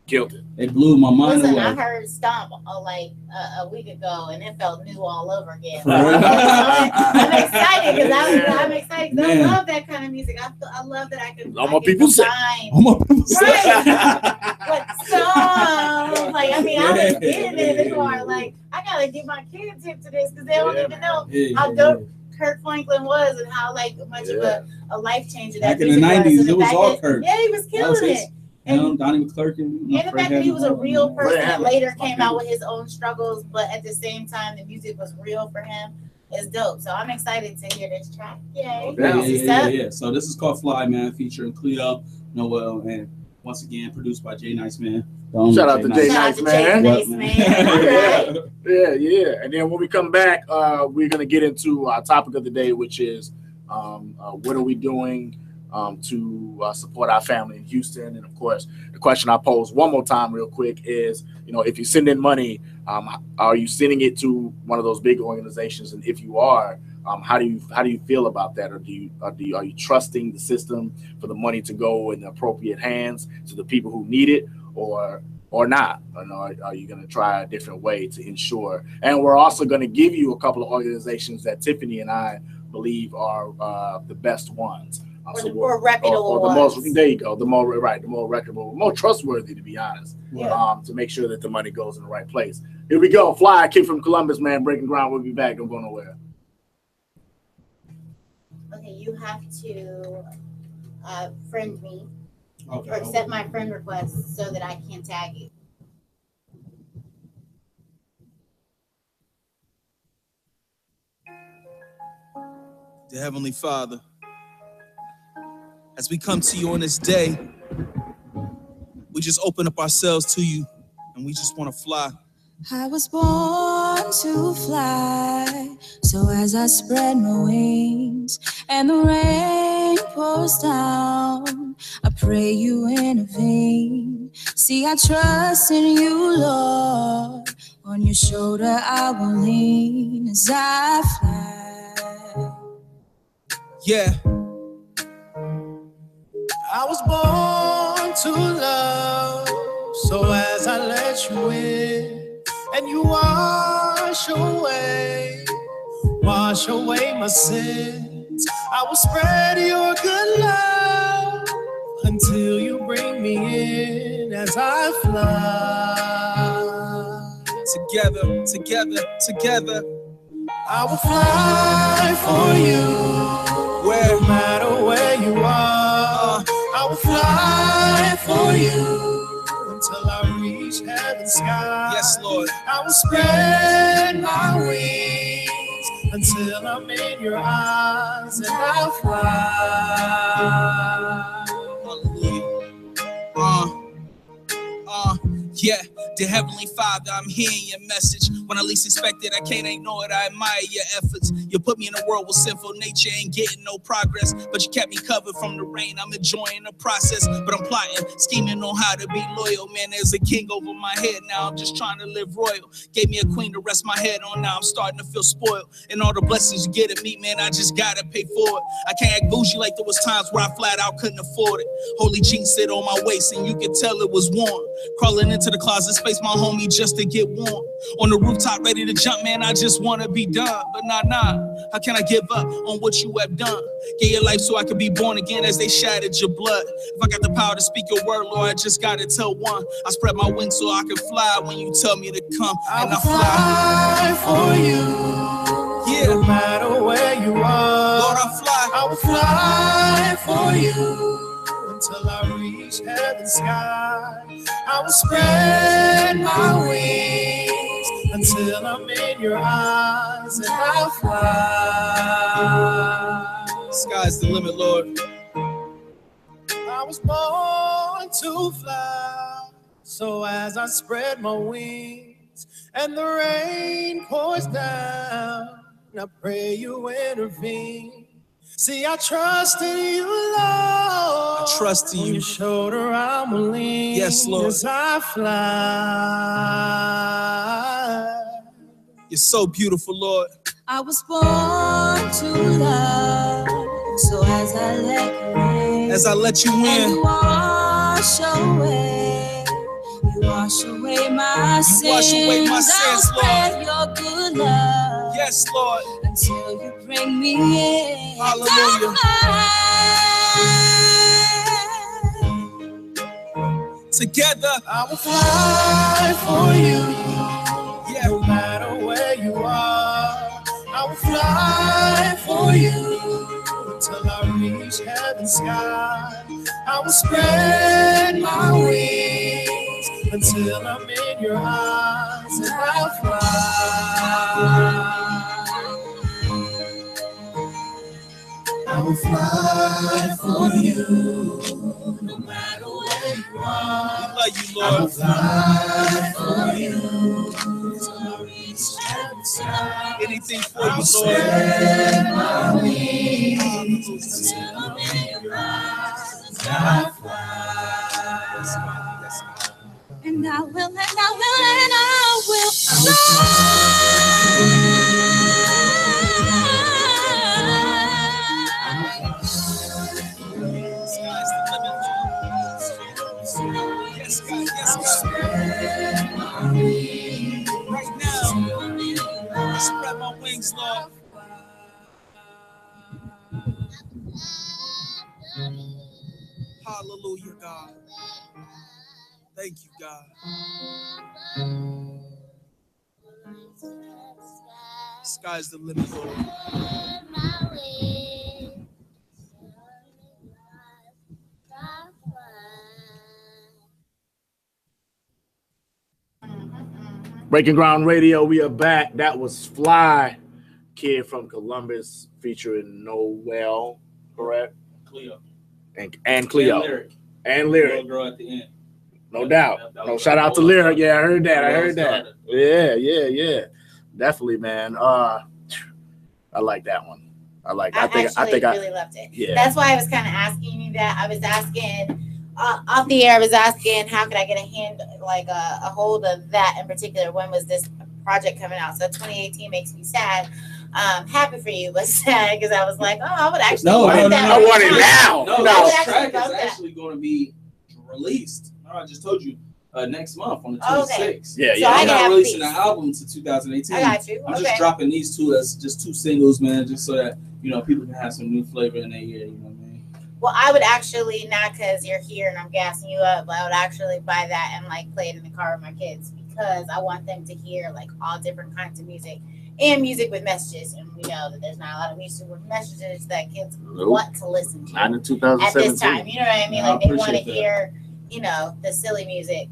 killed it. It blew my mind Listen, away. I heard Stomp like a week ago, and it felt new all over again. For real? I'm excited because I'm excited 'cause I Man. love that kind of music. I love that I can. All my people say. All my people say. Right. But Stomp, like I mean, I was getting it in the car. Like I gotta give my kids tip to this because they don't even know how dope Kirk Franklin was and how like much of a life changer that Back in the music 90s, was. it was all Kirk. Yeah, he was killing it. And Donnie McClurkin. And the fact that he was a real person that later came out with his own struggles, but at the same time, the music was real for him is dope. So I'm excited to hear this track. Yay. Yeah. So this is called Fly, man, featuring Cleo, Noel, and once again, produced by Jay Nice, man. Shout out to Jay Nice, man. Right. Yeah. And then when we come back, we're going to get into our topic of the day, which is what are we doing to support our family in Houston? And of course, the question I pose one more time real quick is, if you send in money, are you sending it to one of those big organizations? And if you are, how do you feel about that? Or are you trusting the system for the money to go in the appropriate hands to the people who need it, or not? Are you going to try a different way to ensure? And we're also going to give you a couple of organizations that Tiffany and I believe are the best ones. Or the more reputable ones. There you go. The more reputable, more trustworthy, to be honest. Yeah. To make sure that the money goes in the right place. Here we go. Fly, kid from Columbus, man. Breaking ground. We'll be back. Don't go nowhere. Okay, you have to friend me or Okay. accept my friend request so that I can tag you. Dear Heavenly Father, as we come to you on this day, we just open up ourselves to you and we just want to fly. I was born to fly, so as I spread my wings and the rain pours down, I pray you intervene. See, I trust in you, Lord. On your shoulder I will lean as I fly. Yeah. I was born to love, so as I let you in, and you wash away my sins, I will spread your good love until you bring me in as I fly. Together, I will fly for you, no matter where you are. I will fly for you until I reach heaven's sky. Yes, Lord. I will spread my wings until I'm in your eyes and I'll fly. Yeah, dear Heavenly Father, I'm hearing your message. When I least expect it, I can't ignore it. I admire your efforts. You put me in a world with sinful nature, ain't getting no progress, but you kept me covered from the rain. I'm enjoying the process, but I'm plotting, scheming on how to be loyal. Man, there's a king over my head now. I'm just trying to live royal. Gave me a queen to rest my head on. Now I'm starting to feel spoiled, and all the blessings you get at me, man, I just gotta pay for it. I can't act bougie like there was times where I flat out couldn't afford it. Holy jeans sit on my waist, and you could tell it was warm. Crawling into the closet space, my homie, just to get warm. On the rooftop, ready to jump, man, I just wanna be done. But nah, how can I give up on what you have done? Gave your life so I could be born again as they shattered your blood. If I got the power to speak your word, Lord, I just gotta tell one. I spread my wings so I can fly when you tell me to come, and I fly for you, yeah. No matter where you are, Lord, I fly. I will fly for you until I reach heaven's sky. I will spread my wings until I'm in your eyes and I'll fly. Sky's the limit, Lord. I was born to fly, so as I spread my wings and the rain pours down, I pray you intervene. See, I trust in you, Lord. I trust in you. On your shoulder I will lean. Yes, Lord. As I fly. You're so beautiful, Lord. I was born to love, so as I let you in, as I let you in, and you wash away wash away my sins. wash away my sins, I'll spread your good love. Yes, Lord. Until you bring me in. Hallelujah. Together, I will fly for you. Yeah. No matter where you are, I will fly for you until I reach heaven's sky. I will spread my wings until I'm in your eyes, and I'll fly. I will fly for you, no matter where you are. we love you, I will Lord. fly for you till I reach heaven's sky. Anything for I'll you, Lord. spread my wings until I'm in your eyes, and I'll fly. And I will, and I will, and I will Sky's the limit, Lord. Yes, God. Yes, God. Right now, I spread my wings, Lord. Hallelujah, God. Thank you, God. Sky's the limit, Lord. Breaking Ground Radio, we are back. That was Fly, kid from Columbus, featuring Noel, correct? Cleo. And Cleo. And Lyric. Little girl at the end. No doubt. No, shout out to Lyric. Yeah, I heard that. Yeah. Definitely, man. I like that one. I really loved it. Yeah. That's why I was kind of asking you that. I was asking off the air. I was asking how could I get a hold of that in particular. When was this project coming out? So 2018 makes me sad. Happy for you, but sad because I was like, oh, I would actually want that. I want it now. No, that track is actually going to be released. I just told you next month on the 26th. Yeah. I'm not releasing the album to 2018. I got you. I'm just dropping these two as just two singles, man, just so that people can have some new flavor in their ear. You know what I mean? Well, I would actually, not because you're here and I'm gassing you up, but I would actually buy that and play it in the car with my kids because I want them to hear all different kinds of music and music with messages. And we know that there's not a lot of music with messages that kids want to listen to. Not in 2017. At this time, you know what I mean? They want to hear, the silly music.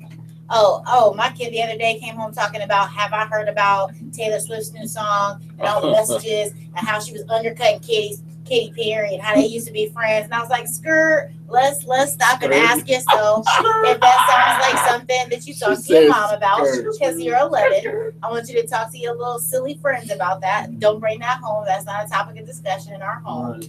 Oh, my kid the other day came home talking about, have I heard about Taylor Swift's new song and all the messages and how she was undercutting Katy Perry and how they used to be friends. And I was like, skirt, let's stop and ask yourself if that sounds like something that you talk to your mom about because you're 11. I want you to talk to your little silly friends about that. Don't bring that home. That's not a topic of discussion in our home.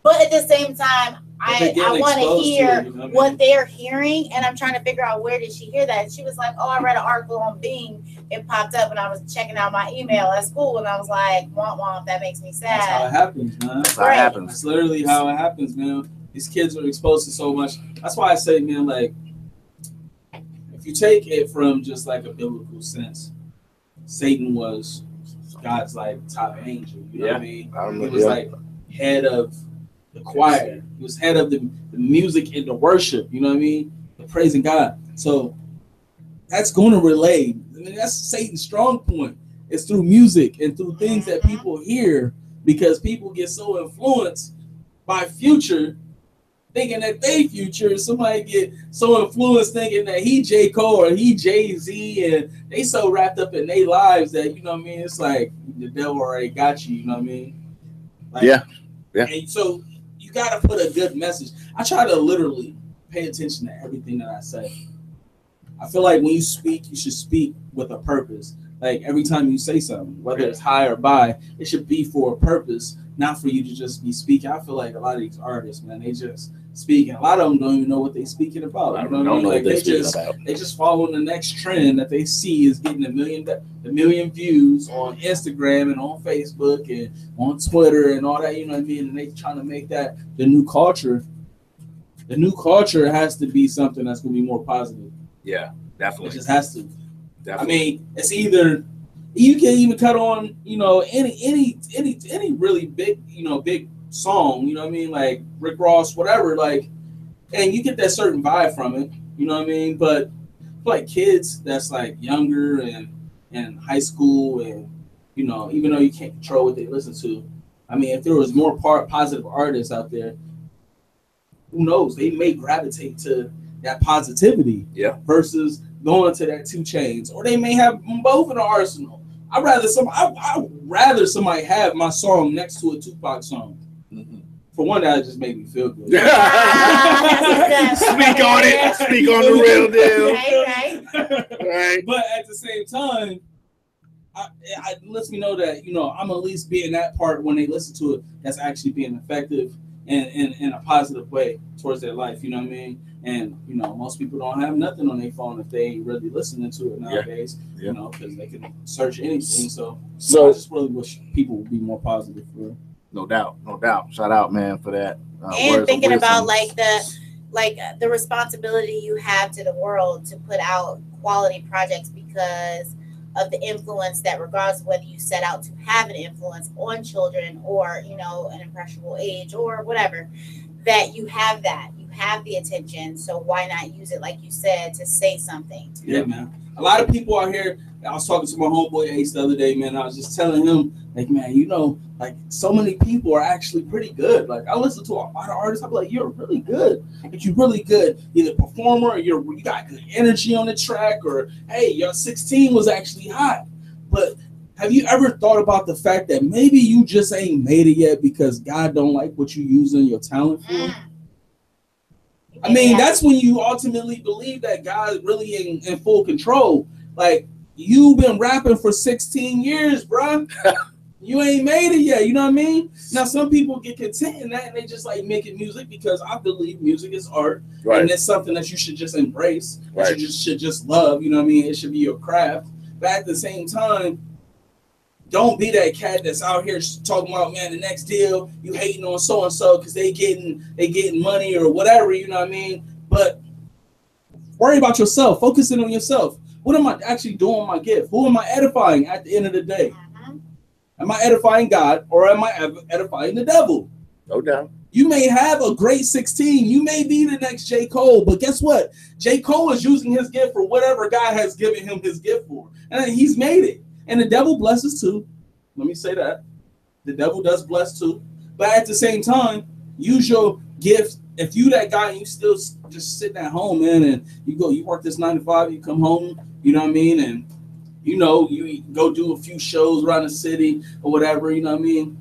But at the same time, I want to hear what they're hearing, and I'm trying to figure out where did she hear that. And she was like, oh, I read an article on Bing. It popped up, and I was checking out my email at school, and I was like, womp, that makes me sad. That's how it happens, man. That's how it happens. That's literally how it happens, man. These kids are exposed to so much. That's why I say, man, if you take it from just a biblical sense, Satan was God's top angel. You know what I mean? He was head of the choir. He was head of the music and the worship. You know what I mean? The praising God. So that's going to relay. I mean, that's Satan's strong point. It's through music and through things that people hear because people get so influenced by Future, thinking that they Future. Somebody get so influenced thinking that he J. Cole or he Jay-Z, and they so wrapped up in their lives that, you know what I mean? It's like the devil already got you. You know what I mean? Yeah. And so you got to put a good message. I try to literally pay attention to everything that I say. I feel like when you speak, you should speak with a purpose. Every time you say something, whether it's high or by, it should be for a purpose, not for you to just be speaking. I feel like a lot of these artists, man, they just speak, and a lot of them don't even know what they're speaking about. You know what I mean? They just follow the next trend that they see is getting a million views on Instagram and on Facebook and on Twitter and all that. You know what I mean? And they trying to make that the new culture. The new culture has to be something that's going to be more positive. Yeah, Definitely. It just has to. Definitely. I mean, it's either you can even cut on, you know, any really big, you know, big song, you know what I mean, like Rick Ross, whatever, like, and you get that certain vibe from it, you know what I mean. But for like kids that's like younger and in high school, and you know, even though you can't control what they listen to, I mean, if there was more positive artists out there, who knows, they may gravitate to that positivity, versus going to that 2 Chainz, or they may have them both in the arsenal. I'd rather somebody have my song next to a Tupac song. For one, that just made me feel good. Speak on it. Speak on the real deal. Right. But at the same time, it lets me know that, you know, I'm at least being that part when they listen to it that's actually being effective and in a positive way towards their life. You know what I mean? And, you know, most people don't have nothing on their phone if they ain't really listening to it nowadays, you know, because they can search anything. So I just really wish people would be more positive for it. No doubt. Shout out, man, for that. And thinking about like the responsibility you have to the world to put out quality projects because of the influence that, regardless of whether you set out to have an influence on children or, you know, an impressionable age or whatever, that you have the attention. So why not use it, like you said, to say something? Yeah, man. A lot of people out here. I was talking to my homeboy Ace the other day, man. I was just telling him, like, man, you know, like, so many people are actually pretty good. Like, I listen to a lot of artists. I'm like, you're really good. Like, you're really good, either performer, or you got good energy on the track, or hey, your 16 was actually hot. But have you ever thought about the fact that maybe you just ain't made it yet because God don't like what you're using your talent for? I mean, that's when you ultimately believe that God is really in full control. Like, you've been rapping for 16 years, bro. You ain't made it yet. You know what I mean? Now, some people get content in that and they just like making music, because I believe music is art. Right. And it's something that you should just embrace. Right. That you should just love. You know what I mean? It should be your craft. But at the same time, don't be that cat that's out here talking about, man, the next deal, you hating on so-and-so because they getting money or whatever, you know what I mean? But worry about yourself. Focus in on yourself. What am I actually doing with my gift? Who am I edifying at the end of the day? Am I edifying God, or am I edifying the devil? No doubt. You may have a great 16. You may be the next J. Cole, but guess what? J. Cole is using his gift for whatever God has given him his gift for. And he's made it. And the devil blesses too. Let me say that. The devil does bless too. But at the same time, use your gift. If you that guy and you still just sitting at home, man, and you work this 9 to 5, you come home, you know what I mean? And, you know, you go do a few shows around the city or whatever, you know what I mean?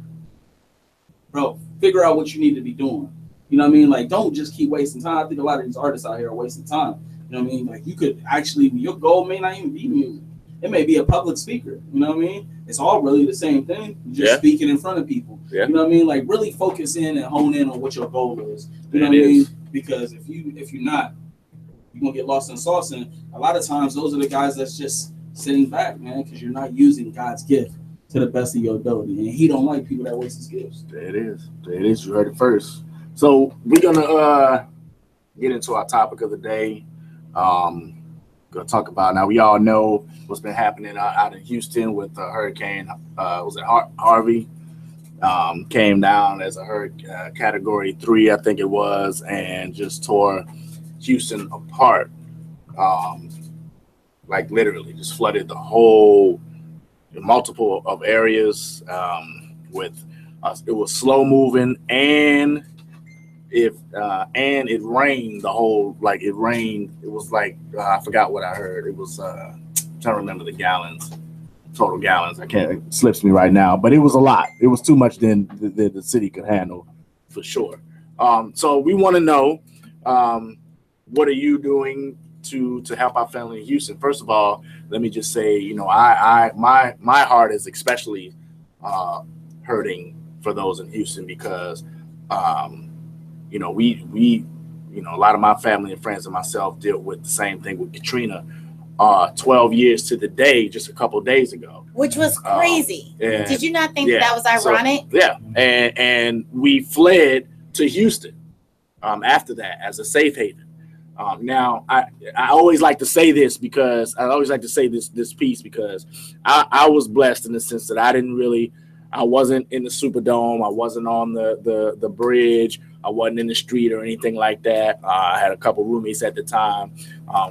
Bro, figure out what you need to be doing. You know what I mean? Like, don't just keep wasting time. I think a lot of these artists out here are wasting time. You know what I mean? Like, you could actually, your goal may not even be music. It may be a public speaker. You know what I mean? It's all really the same thing. You're just speaking in front of people. Yeah. You know what I mean? Like, really focus in and hone in on what your goal is. You know what I mean? Because if you're not, you're gonna get lost in sauce. And a lot of times those are the guys that's just sitting back, man, because you're not using God's gift to the best of your ability. And he don't like people that waste his gifts. There it is. You heard it first. So we're gonna get into our topic of the day. Gonna talk about, now we all know what's been happening out in Houston with hurricane. Was it Harvey? Came down as a hurricane, category 3, I think it was, and just tore Houston apart. Like literally just flooded the whole multiple of areas. With it was slow moving, and it rained the whole, like it rained. It was like I forgot what I heard. It was trying to remember the total gallons. It slips me right now, but it was a lot. It was too much than the city could handle, for sure. So we want to know, what are you doing to help our family in Houston? First of all, let me just say, you know, my heart is especially hurting for those in Houston, because you know, we you know, a lot of my family and friends and myself dealt with the same thing with Katrina 12 years to the day just a couple of days ago, which was crazy. Did you not think that was ironic? So, and we fled to Houston after that as a safe haven. Now, I always like to say this because I was blessed in the sense that I wasn't in the Superdome, I wasn't on the bridge, I wasn't in the street or anything like that. I had a couple roommates at the time.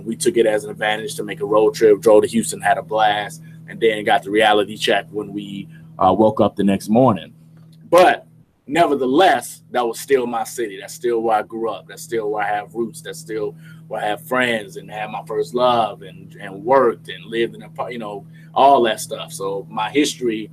We took it as an advantage to make a road trip, drove to Houston, had a blast, and then got the reality check when we woke up the next morning. But nevertheless, that was still my city. That's still where I grew up. That's still where I have roots. That's still where I have friends and had my first love and worked and lived in a, all that stuff. So my history,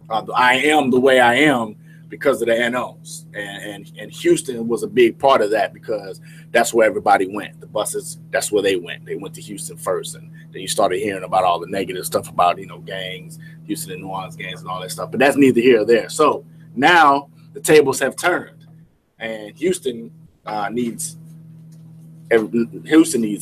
I am the way I am because of the NOs. And Houston was a big part of that because that's where everybody went. The buses, that's where they went. They went to Houston first. And then you started hearing about all the negative stuff about, gangs, Houston and New Orleans gangs and all that stuff. But that's neither here or there. So now the tables have turned, and Houston needs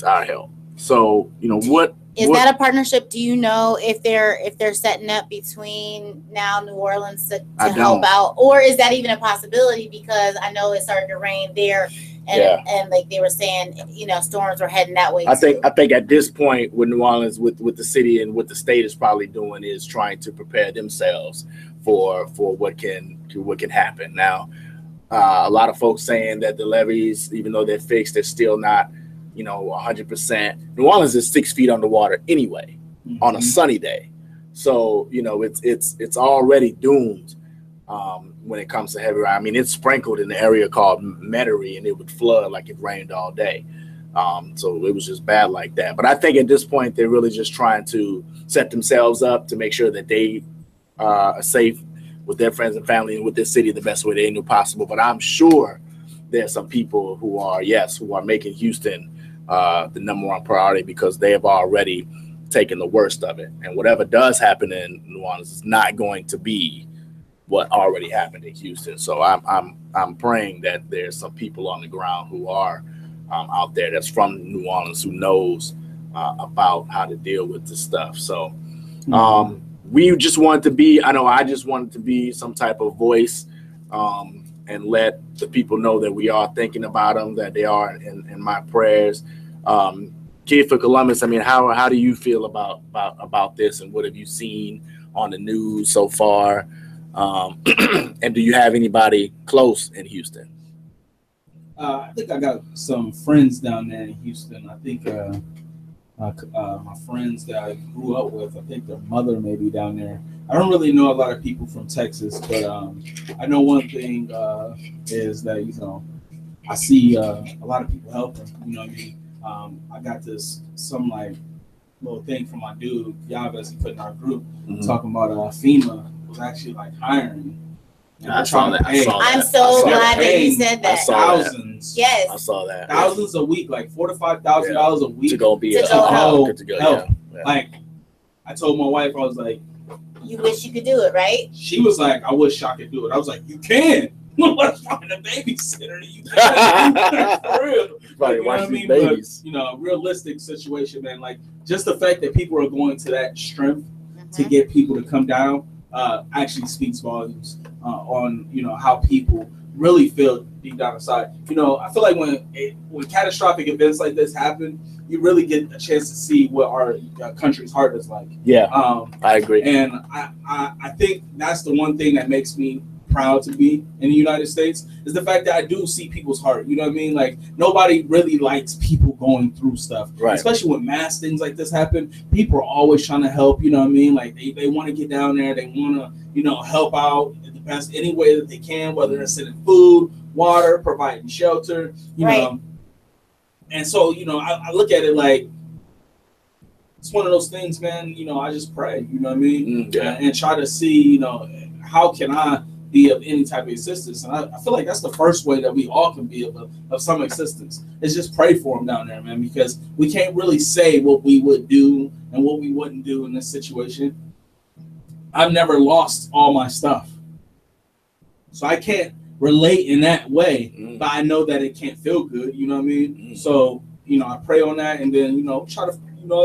our help. So what is that a partnership? Do you know if they're setting up between now New Orleans to help out, or is that even a possibility? Because I know it started to rain there, and like they were saying, storms were heading that way. I think at this point, with New Orleans, with the city and what the state is probably doing is trying to prepare themselves for what can happen. Now, a lot of folks saying that the levees, even though they're fixed, they're still not 100%. New Orleans is 6 feet underwater anyway on a sunny day, so it's already doomed when it comes to heavy rain. I mean, it's sprinkled in the area called Metairie, and it would flood like it rained all day. So it was just bad like that. But I think at this point they're really just trying to set themselves up to make sure that they are safe with their friends and family and with their city the best way they knew possible. But I'm sure there's some people who are making Houston the #1 priority because they have already taken the worst of it. And whatever does happen in New Orleans is not going to be what already happened in Houston. So I'm praying that there's some people on the ground who are out there that's from New Orleans who knows about how to deal with this stuff. So we just wanted to be, I just wanted to be some type of voice and let the people know that we are thinking about them, that they are in my prayers. Kid for Columbus, I mean, how do you feel about this, and what have you seen on the news so far? And do you have anybody close in Houston? I think I got some friends down there in Houston. I think my friends that I grew up with, I think their mother may be down there. I don't really know a lot of people from Texas, but I know one thing is that, I see a lot of people helping. I got some little thing from my dude, Yavez, he put in our group, talking about FEMA was actually hiring. I saw that. I'm so glad that you said that. Thousands. Yes. I saw that. Thousands a week, like $4,000 to $5,000 a week to go be help. Yeah. Like, I told my wife, I was like, you wish you could do it, right? She was like, I wish I could do it. I was like, you can. Let's find a babysitter. You can. For real. Probably watch these babies. But, a realistic situation, man. Like, just the fact that people are going to that strength to get people to come down actually speaks volumes on how people really feel deep down inside. I feel like when catastrophic events like this happen, you really get a chance to see what our country's heart is like. Yeah, I agree. And I think that's the one thing that makes me proud to be in the United States is the fact that I do see people's heart. You know what I mean? Like, nobody really likes people going through stuff, right? Especially when mass things like this happen. People are always trying to help. You know what I mean? Like, they want to get down there. They want to help out in the best any way that they can, whether it's sending food, water, providing shelter. You know. And so I look at it like it's one of those things, man. I just pray. You know what I mean? And try to see how can I be of any type of assistance. And I feel like that's the first way that we all can be of some assistance, is just pray for them down there, man, because we can't really say what we would do and what we wouldn't do in this situation. I've never lost all my stuff, so I can't relate in that way, but I know that it can't feel good, you know what I mean? So, I pray on that, and then, try to,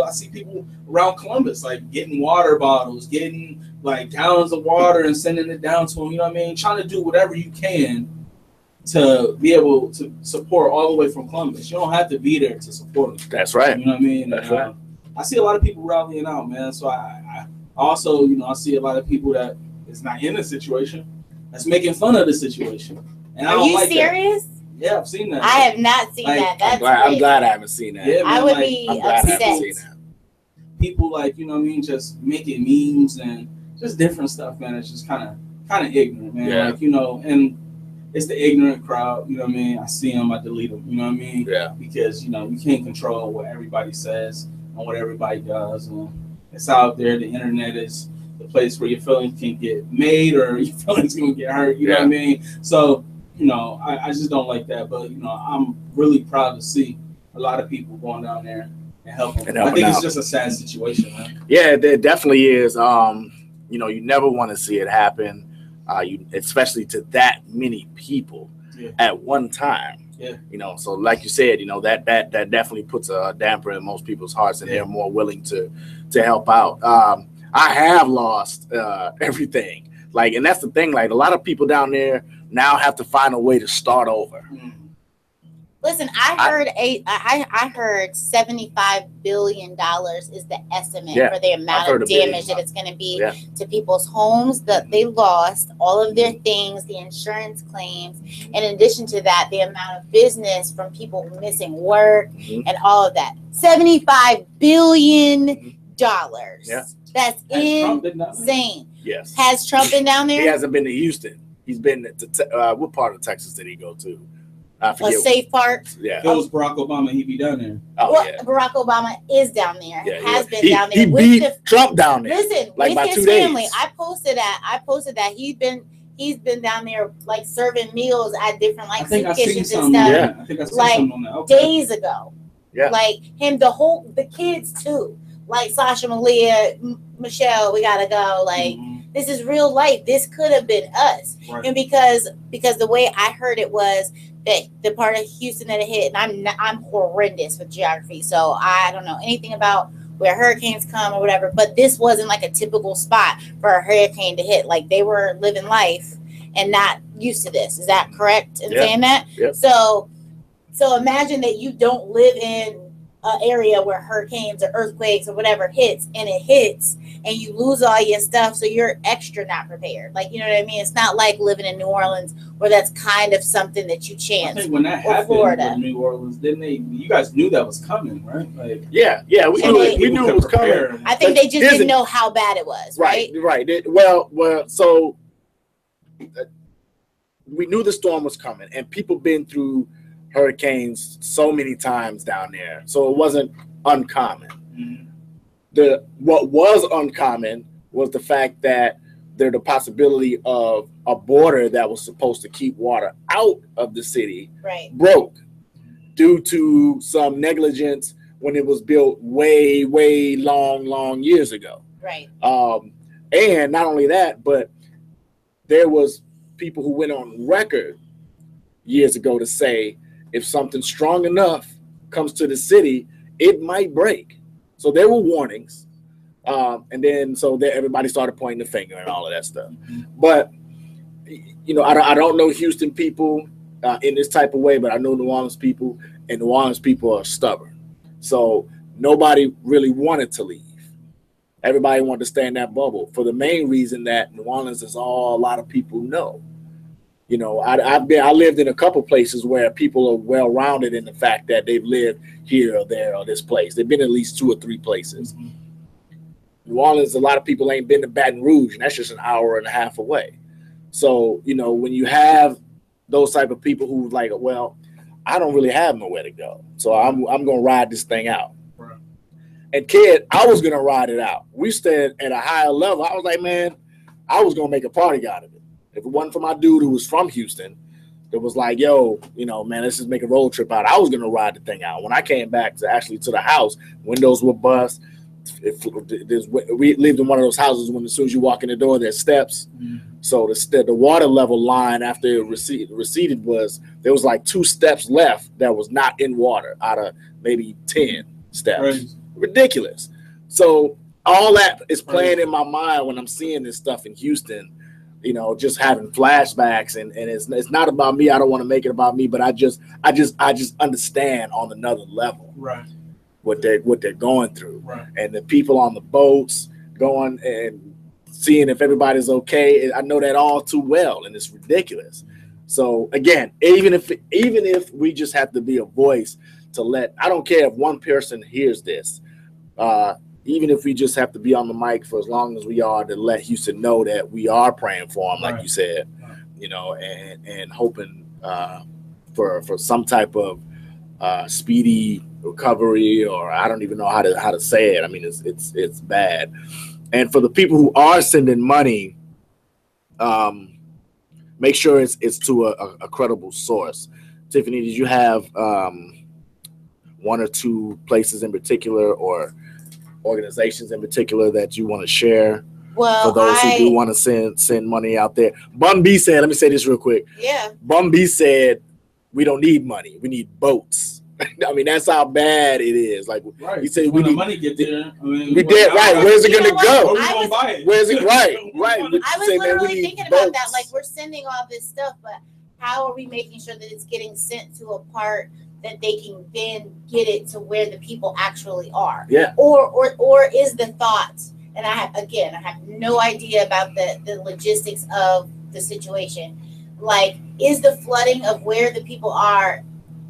I see people around Columbus, like, getting water bottles, getting, like, gallons of water and sending it down to them, you know what I mean? Trying to do whatever you can to be able to support all the way from Columbus. You don't have to be there to support them. That's right. You know what I mean? That's right. I see a lot of people rallying out, man. So I also, you know, I see a lot of people that is not in the situation that's making fun of the situation. And I Are don't you like serious? That. Yeah, I've seen that. I have not seen like, that. That's I'm glad I haven't seen that. Yeah, man, I would like, be I'm glad I haven't upset. seen that. People like, you know what I mean, just making memes and just different stuff, man. It's just kind of ignorant, man. Yeah. Like, you know, and it's the ignorant crowd, you know what I mean? I see them, I delete them, you know what I mean? Yeah. Because, you know, you can't control what everybody says and what everybody does. And it's out there. The internet is the place where your feelings can get made or your feelings can get hurt, you know what I mean? So, you know, I just don't like that. But, you know, I'm really proud to see a lot of people going down there and helping. I think it's just a sad situation, man. Yeah, there definitely is. You know, you never want to see it happen, especially to that many people at one time. Yeah. You know, so like you said, you know, that definitely puts a damper in most people's hearts, and they're more willing to help out. I have lost everything. Like, and that's the thing. Like, a lot of people down there now have to find a way to start over. Listen, I heard $75 billion is the estimate for the amount of damage that it's going to be to people's homes that they lost, all of their things, the insurance claims, and in addition to that, the amount of business from people missing work and all of that. $75 billion. Yeah. That's insane. Yes. Has Trump been down there? He hasn't been to Houston. He's been to what part of Texas did he go to? I forget. A safe part. Yeah. If it was Barack Obama, he'd be down there. Oh, well, yeah. Barack Obama is down there. Yeah, has been down there. He beat Trump down there. Listen, like with by his 2 family, days. I posted that he's been down there like serving meals at different like soup kitchens and stuff. Yeah, I think I seen like something on that. Okay. days ago. Yeah. Like him, the kids too. Like Sasha, Malia, Michelle, we gotta go. Like this is real life. This could have been us. Right. And because the way I heard it was that the part of Houston that it hit, and I'm horrendous with geography, so I don't know anything about where hurricanes come or whatever. But this wasn't like a typical spot for a hurricane to hit. Like they were living life and not used to this. Is that correct in saying that? Yep. So imagine that you don't live in an area where hurricanes or earthquakes or whatever hits, and it hits and you lose all your stuff, so you're extra not prepared. Like, you know what I mean? It's not like living in New Orleans where that's kind of something that you chance. I think when that happened in New Orleans, you guys knew that was coming, right? Like, yeah, we knew it was coming. I think they just didn't know how bad it was, right? Right. Well, so we knew the storm was coming, and people been through hurricanes so many times down there, so it wasn't uncommon. What was uncommon was the fact that there's the possibility of a border that was supposed to keep water out of the city broke due to some negligence when it was built way long years ago. Right. And not only that, but there was people who went on record years ago to say if something strong enough comes to the city, it might break. So there were warnings, and then everybody started pointing the finger and all of that stuff. But you know, I don't know Houston people in this type of way, but I know New Orleans people, and New Orleans people are stubborn. So nobody really wanted to leave. Everybody wanted to stay in that bubble for the main reason that New Orleans is all a lot of people know. You know, I lived in a couple places where people are well-rounded in the fact that they've lived here or there or this place. They've been at least 2 or 3 places. New Orleans, a lot of people ain't been to Baton Rouge, and that's just an hour and a half away. So, you know, when you have those type of people who like, well, I don't really have nowhere to go, so I'm going to ride this thing out. Right. And kid, I was going to ride it out. We stayed at a higher level. I was like, man, I was going to make a party out of it. If it wasn't for my dude who was from Houston, that was like, yo, you know, man, let's just make a road trip out. I was going to ride the thing out. When I came back to the house, windows were bust. We lived in one of those houses when as soon as you walk in the door, there's steps. So the water level line after it receded there was like 2 steps left that was not in water out of maybe 10 steps. Right. Ridiculous. So all that is playing in my mind when I'm seeing this stuff in Houston. you know, just having flashbacks, and it's not about me. I don't want to make it about me, but I just understand on another level, right, what they're going through, right, and the people on the boats going and seeing if everybody's okay. I know that all too well, and it's ridiculous. So again, even if we just have to be a voice to let, I don't care if one person hears this, even if we just have to be on the mic for as long as we are to let Houston know that we are praying for him, like you said, you know, and hoping for some type of speedy recovery, or I don't even know how to say it. I mean, it's bad. And for the people who are sending money, make sure it's to a credible source. Tiffany, did you have one or two places in particular or organizations in particular that you want to share for those who do want to send money out there? Bum B said, let me say this real quick. Yeah. Bum B said, we don't need money. We need boats. I mean, that's how bad it is. Like, he said, when the money get there, I mean, we did, right. Where's it going to go? Where we gonna buy it? Where's it? Right. I was literally thinking about that. Like, we're sending all this stuff, but how are we making sure that it's getting sent to a part that they can then get it to where the people actually are? Yeah. Or is the thought, and I have no idea about the logistics of the situation. Like, is the flooding of where the people are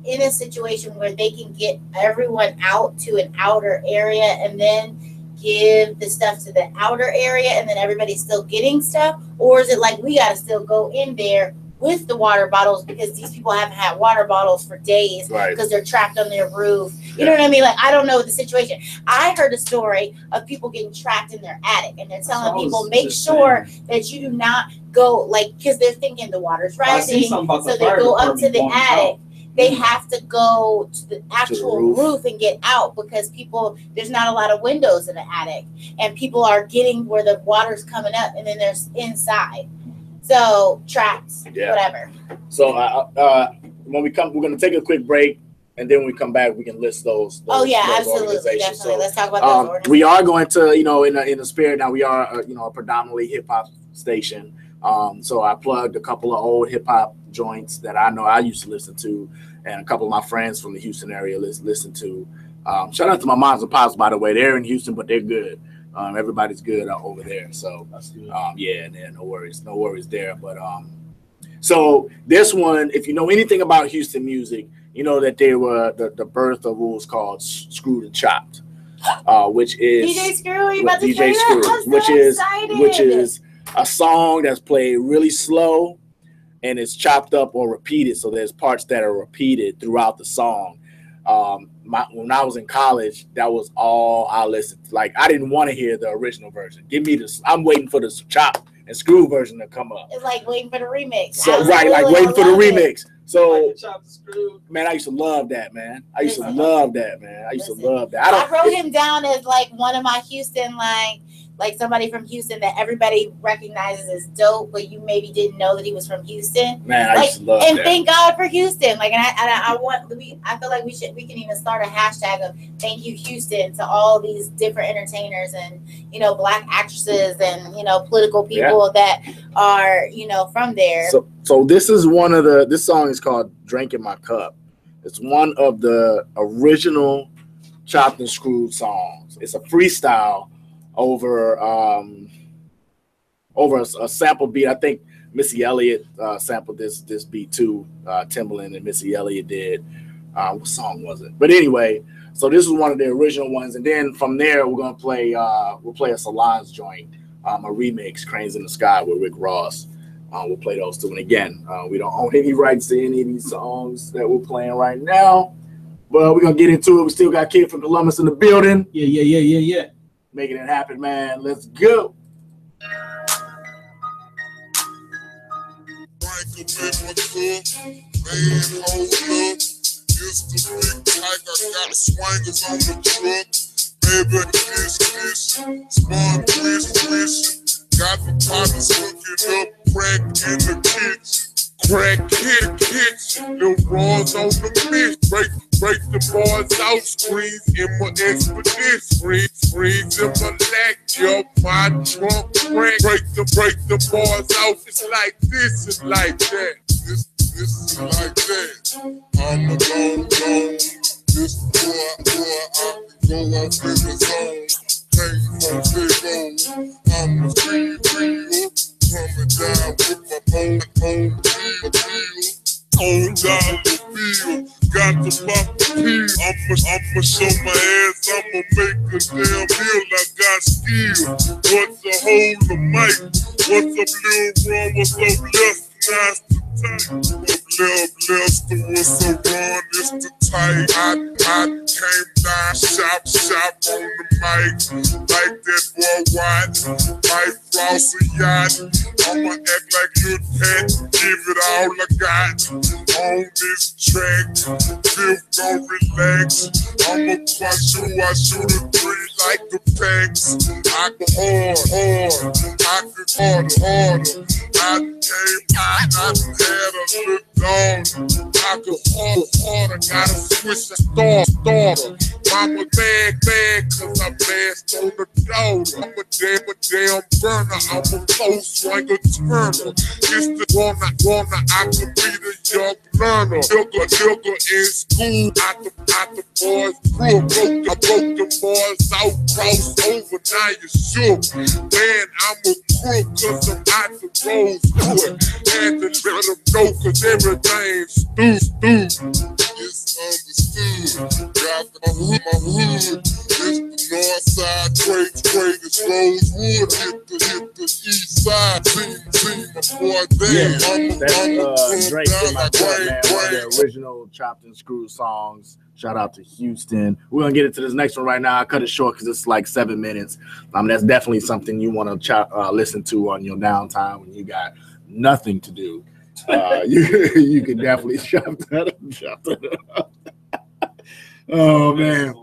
in a situation where they can get everyone out to an outer area and then give the stuff to the outer area and then everybody's still getting stuff? Or is it like we got to still go in there with the water bottles because these people haven't had water bottles for days because they're trapped on their roof? You know what I mean? Like, I don't know the situation. I heard a story of people getting trapped in their attic, and they're telling people, make sure that you do not go, like, because they're thinking the water's rising, so they go up to the attic. They have to go to the actual roof and get out because there's not a lot of windows in the attic, and people are getting where the water's coming up, and then they're inside. So trapped, whatever. So when we come, we're going to take a quick break, and then when we come back, we can list those absolutely, definitely. So, let's talk about those organizations. We are going to, you know, in the spirit now, we are, a predominantly hip hop station. So I plugged a couple of old hip hop joints that I know I used to listen to, and a couple of my friends from the Houston area listen to. Shout out to my moms and pops, by the way. They're in Houston, but they're good. Everybody's good over there. So no worries there. But so this one, if you know anything about Houston music, you know that they were the birth of what was called Screwed and Chopped, which is DJ Screw. You about to DJ Screw, which is a song that's played really slow and it's chopped up or repeated. So there's parts that are repeated throughout the song. When I was in college, that was all I listened to. Like, I didn't want to hear the original version. Give me this. I'm waiting for the chop and screw version to come up. It's like waiting for the remix. So like waiting for the remix. So man, I used to love that, man. I used to love that. I wrote him down as like one of my Houston, like somebody from Houston that everybody recognizes as dope, but you maybe didn't know that he was from Houston. Man, I used to love and that. Thank God for Houston. Like, and I feel like we can even start a hashtag of thank you Houston to all these different entertainers and, you know, black actresses and, you know, political people that are, you know, from there. So this is this song is called Drink in My Cup. It's one of the original Chopped and Screwed songs. It's a freestyle over a sample beat. I think Missy Elliott sampled this beat too. Timbaland and Missy Elliott did. What song was it? But anyway, so this is one of the original ones, and then from there we're gonna play. We'll play a Solange joint, a remix, "Cranes in the Sky" with Rick Ross. We'll play those two. And again, we don't own any rights to any of these songs that we're playing right now, but we're gonna get into it. We still got Kid from Columbus in the building. Yeah. Making it happen, man. Let's go. Got the partners cooking up crack in the kitchen. Crack hits, the raws on the mix. break the bars out, screens in my expedition, screens in my leg, yo, my trunk crank. Break the bars out, it's like this, it's like that. This is like that. I'm a go. This boy, I can go off in the zone. Can't hold it on. I'm a free, coming down with my home deal. On down the field, got to pop the pill. I'ma show my ass, I'ma make a damn meal. I got skill. What's a hold the mic? What's up, Lil Ron? What's up, Lester? Nice to tight. Lester, what's up, Ron? It's the tight. I came down, shop on the mic. Like that boy White, Mike Frost a yacht. I'ma act like Lil Pat, give it all I got. On this track, Fifth gon' relax. I'ma crush you, I shoot a three like the packs. I go hard, I could harder. I came out, I had a little dog. I could harder, gotta switch the starter. Mama mad, cause I blast on the daughter. I'm a damn burner, I'm a post like a Turner. It's the one I could be the young learner. Sugar in school, I the boys broke. I broke the boys out, crossed over, now you shook. Man, I'm a crook, cause I'm out the rose wood. Had to let them know, cause everything's stew. It's understood. Got my hood. It's the north side, greatest Rosewood. Hit the east side. See my boy there. That's Drake and my boy, man. One of the original Chopped and Screwed songs. Shout out to Houston. We're gonna get into this next one right now. I cut it short because it's like 7 minutes. That's definitely something you want to listen to on your downtime when you got nothing to do. You can definitely chop that up. Oh man,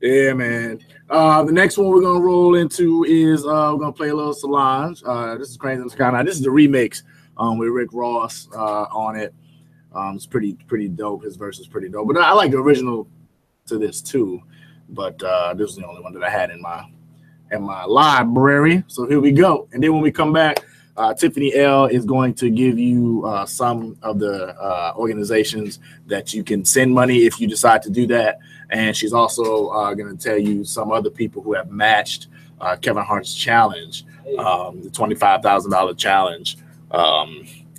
yeah, man. The next one we're gonna roll into is we're gonna play a little Solange. This is Crazy Kind. This is the remix with Rick Ross on it. It's pretty dope. His verse is pretty dope, but I like the original to this too. But this is the only one that I had in my library. So here we go. And then when we come back, Tiffany L is going to give you some of the organizations that you can send money if you decide to do that. And she's also going to tell you some other people who have matched Kevin Hart's challenge, the $25,000 challenge.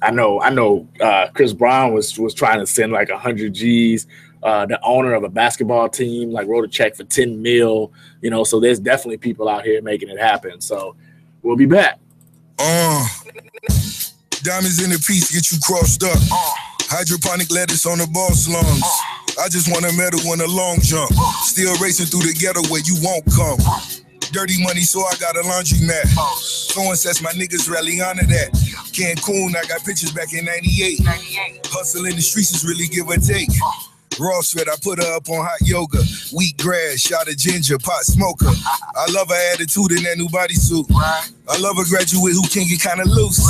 I know Chris Brown was trying to send like 100 G's. The owner of a basketball team like wrote a check for 10 mil, so there's definitely people out here making it happen. So we'll be back. Diamonds in the piece get you crossed up. Hydroponic lettuce on the boss lungs. I just want a medal in a long jump. Still racing through the ghetto where you won't come. Dirty money, so I got a laundromat. Throwing sets, my niggas rally honor that. Cancun, I got pictures back in 98. Hustle in the streets is really give or take. Raw sweat, I put her up on hot yoga. Wheat grass, shot of ginger, pot smoker. I love her attitude in that new bodysuit. I love a graduate who can get kinda loose.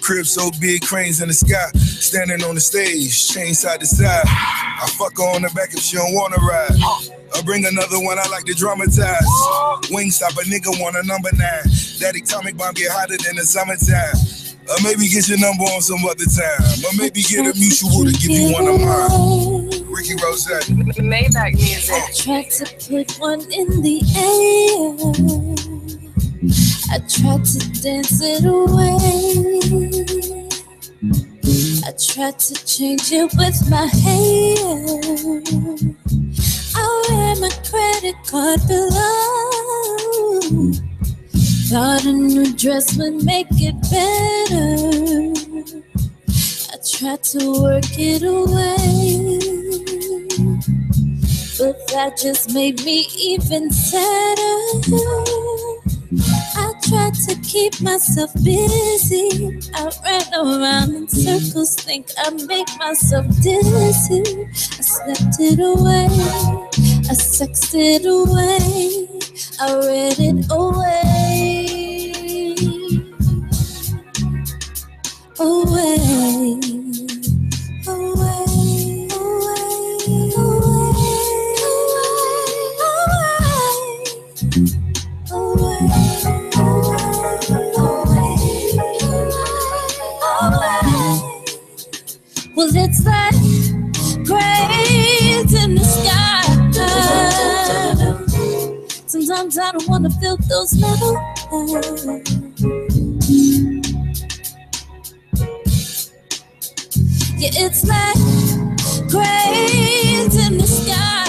Crib so big, cranes in the sky. Standing on the stage, chain side to side. I fuck her on the back if she don't wanna ride. I bring another one, I like to dramatize. Wingstop, a nigga want a number 9. That atomic bomb get hotter than the summertime. Or maybe get your number on some other time. Or maybe get a mutual to give you one of mine. Ricky Rose. Maybach music. I tried to put one in the air. I tried to dance it away. I tried to change it with my hair. I wear my credit card below. Thought a new dress would make it better. I tried to work it away, but that just made me even sadder. I tried to keep myself busy. I ran around in circles, think I make myself dizzy. I slept it away, I sexed it away, I read it away. Away, away, away, away. Well, it's like cranes in the sky. Sometimes I don't wanna feel those metal eyes. Yeah, it's like cranes in the sky.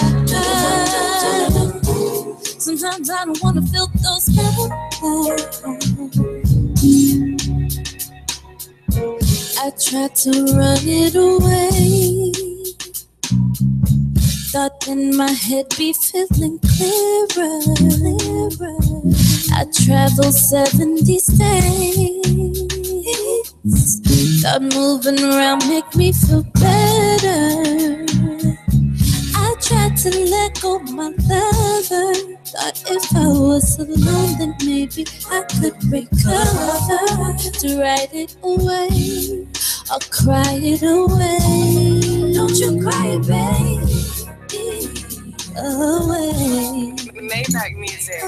Sometimes I don't wanna feel those metal eyes. I tried to run it away. Thought in my head be feeling clearer. I traveled 70 states. Thought moving around make me feel better. I tried to let go of my lover. Thought if I was alone, then maybe I could recover. To write it away or cry it away. Don't you cry, baby. Away. Maybach music.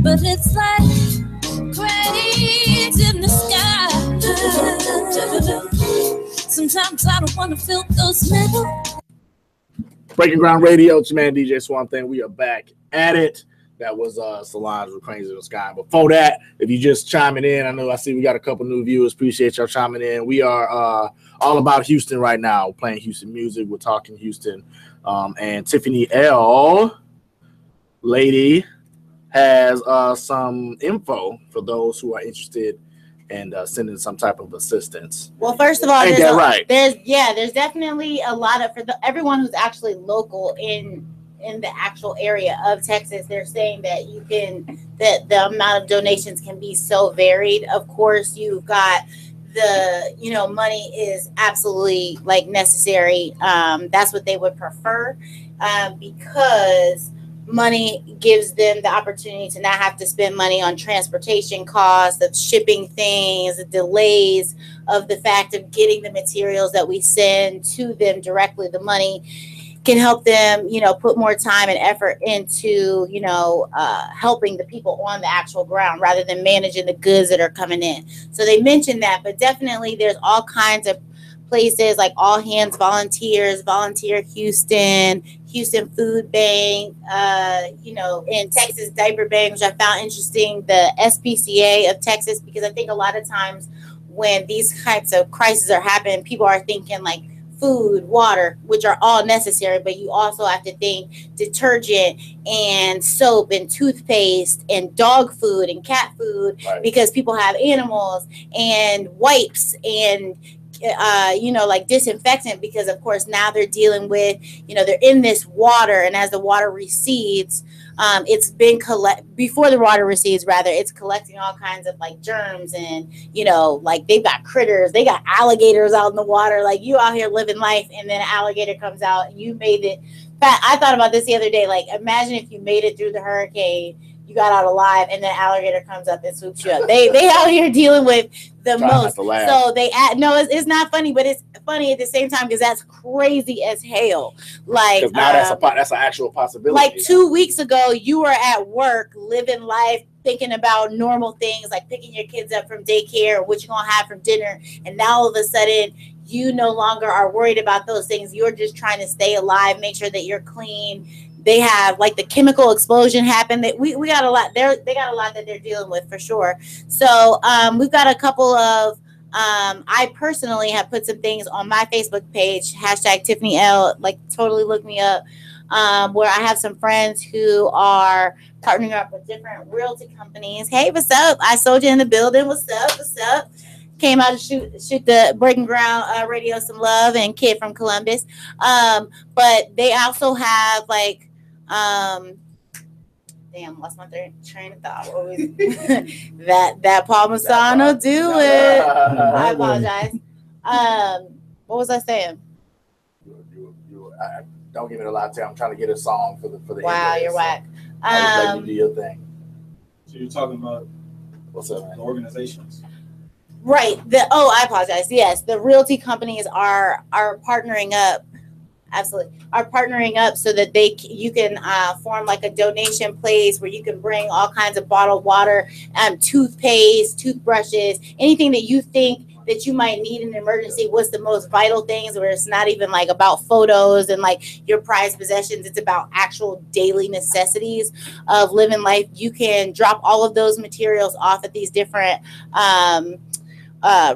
But it's like cranes in the sky. Sometimes I don't want to feel those metal. Breaking Ground Radio, it's your man DJ Swamp Thing. We are back at it. That was Solange with Cranes in the Sky. Before that, if you just chiming in, I see we got a couple new viewers. Appreciate y'all chiming in. We are all about Houston right now. We're playing Houston music. We're talking Houston. And Tiffany L. Lady has some info for those who are interested in sending some type of assistance. Well, first of all, Ain't that right? there's definitely a lot of everyone who's actually local in the actual area of Texas. They're saying that the amount of donations can be so varied. Of course, you've got the money is absolutely like necessary. That's what they would prefer, because money gives them the opportunity to not have to spend money on transportation costs, of shipping things, the delays of the fact of getting the materials that we send to them directly. The money can help them, put more time and effort into, helping the people on the actual ground rather than managing the goods that are coming in. So they mentioned that, but definitely there's all kinds of places like All Hands Volunteers, Volunteer Houston Food Bank, in Texas Diaper Bank, which I found interesting, the SPCA of Texas, because I think a lot of times when these types of crises are happening, people are thinking like food, water, which are all necessary, but you also have to think detergent and soap and toothpaste and dog food and cat food, right, because people have animals, and wipes and like disinfectant, because of course now they're dealing with, they're in this water, and as the water recedes, it's been before the water recedes, rather, it's collecting all kinds of like germs, and like they've got critters, they got alligators out in the water, like you out here living life, and then an alligator comes out and you made it. I thought about this the other day, like imagine if you made it through the hurricane, you got out alive, and then an alligator comes up and swoops you up. They out here dealing with the most. So it's not funny, but it's funny at the same time, because that's crazy as hell. Like now that's an actual possibility. Like 2 weeks ago, you were at work living life, thinking about normal things like picking your kids up from daycare or what you're gonna have for dinner, and now all of a sudden you no longer are worried about those things. You're just trying to stay alive, make sure that you're clean. They have like the chemical explosion happened. That we got a lot. They got a lot that they're dealing with for sure. So we've got a couple of. I personally have put some things on my Facebook page, hashtag Tiffany L. Like totally look me up. Where I have some friends who are partnering up with different realty companies. Hey, what's up? I sold you in the building. What's up? What's up? Came out to shoot the Breaking Ground Radio some love, and Kid from Columbus. But they also have like. Damn, lost my train of thought. What was that Parmesano do it? I apologize. What was I saying? Don't give it a lot of time. I'm trying to get a song for the. Wow, you're whack. I'll let you do your thing. So you're talking about what's up, man? The organizations. Right. I apologize. Yes, the realty companies are partnering up. Absolutely, are partnering up so that you can form like a donation place where you can bring all kinds of bottled water, toothpaste, toothbrushes, anything that you think that you might need in an emergency. What's the most vital things where it's not even like about photos and like your prized possessions. It's about actual daily necessities of living life. You can drop all of those materials off at these different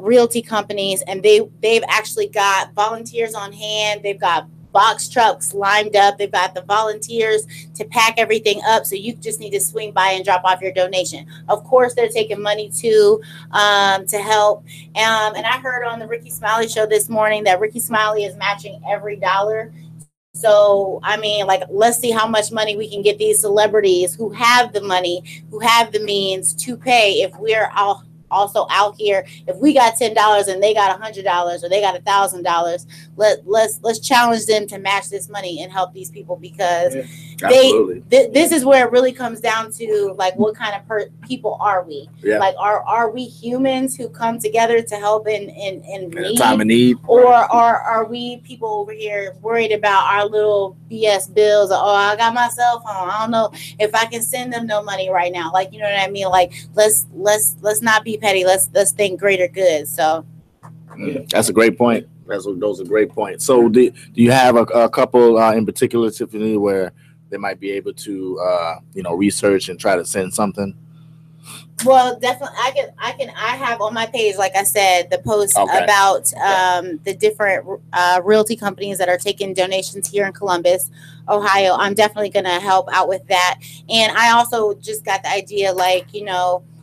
realty companies, and they've actually got volunteers on hand. They've got box trucks lined up. They've got the volunteers to pack everything up. So you just need to swing by and drop off your donation. Of course, they're taking money too to help. And I heard on the Ricky Smiley show this morning that Ricky Smiley is matching every dollar. So, I mean, like, let's see how much money we can get these celebrities who have the money, who have the means to pay. If we're all also out here, if we got $10 and they got $100 or they got $1,000, let's challenge them to match this money and help these people, because this is where it really comes down to like what kind of people are we? Yeah. Like are we humans who come together to help in need, time of need, or are we people over here worried about our little BS bills? Or, oh, I got my cell phone, I don't know if I can send them no money right now. Like, you know what I mean? Like let's not be petty. Let's think greater good. So that's a great point. Those are great points. So do you have a couple in particular, Tiffany, where they might be able to research and try to send something? Well, definitely, I have on my page, like I said, the post about the different realty companies that are taking donations here in Columbus, Ohio. I'm definitely going to help out with that. And I also just got the idea, like,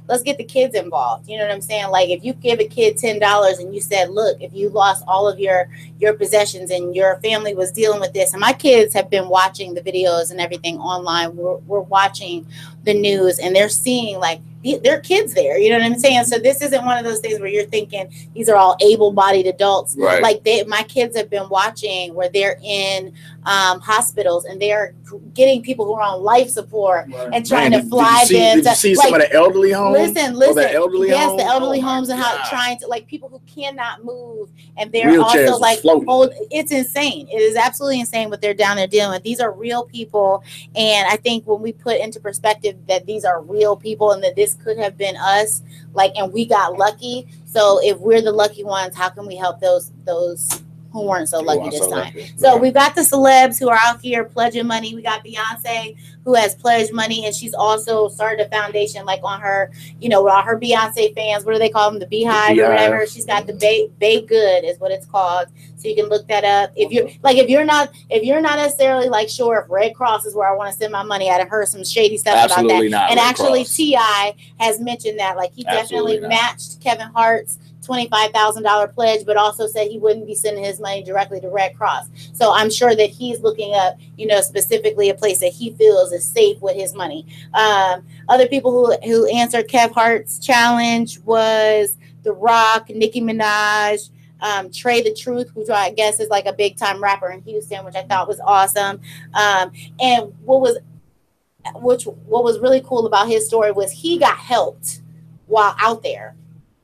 let's get the kids involved. You know what I'm saying? Like, if you give a kid $10 and you said, look, if you lost all of your possessions and your family was dealing with this, and my kids have been watching the videos and everything online, we're watching the news, and they're seeing like there are kids there, you know what I'm saying? So this isn't one of those things where you're thinking these are all able-bodied adults. Right. Like my kids have been watching where they're in hospitals and they're getting people who are on life support and trying to fly them. Did you see some of the elderly homes? Listen. The elderly homes and how trying to, like, people who cannot move, and they're wheelchairs also like it's insane. It is absolutely insane what they're down there dealing with. These are real people, and I think when we put into perspective that these are real people and that this could have been us, like, and we got lucky. So if we're the lucky ones, how can we help those who weren't so lucky this time? So we've got the celebs who are out here pledging money. We got Beyonce who has pledged money, and she's also started a foundation, like on her, all her Beyonce fans. What do they call them? The Beehive or whatever. She's got the Bay Good is what it's called. So you can look that up. If you're not necessarily like sure if Red Cross is where I want to send my money, I'd heard some shady stuff Absolutely about that. Not and Red actually Cross. T.I. has mentioned that, like, he definitely matched Kevin Hart's $25,000 pledge, but also said he wouldn't be sending his money directly to Red Cross. So I'm sure that he's looking up, specifically a place that he feels is safe with his money. Other people who answered Kev Hart's challenge was The Rock, Nicki Minaj, Trey the Truth, who I guess is like a big time rapper in Houston, which I thought was awesome. And what was really cool about his story was he got helped while out there.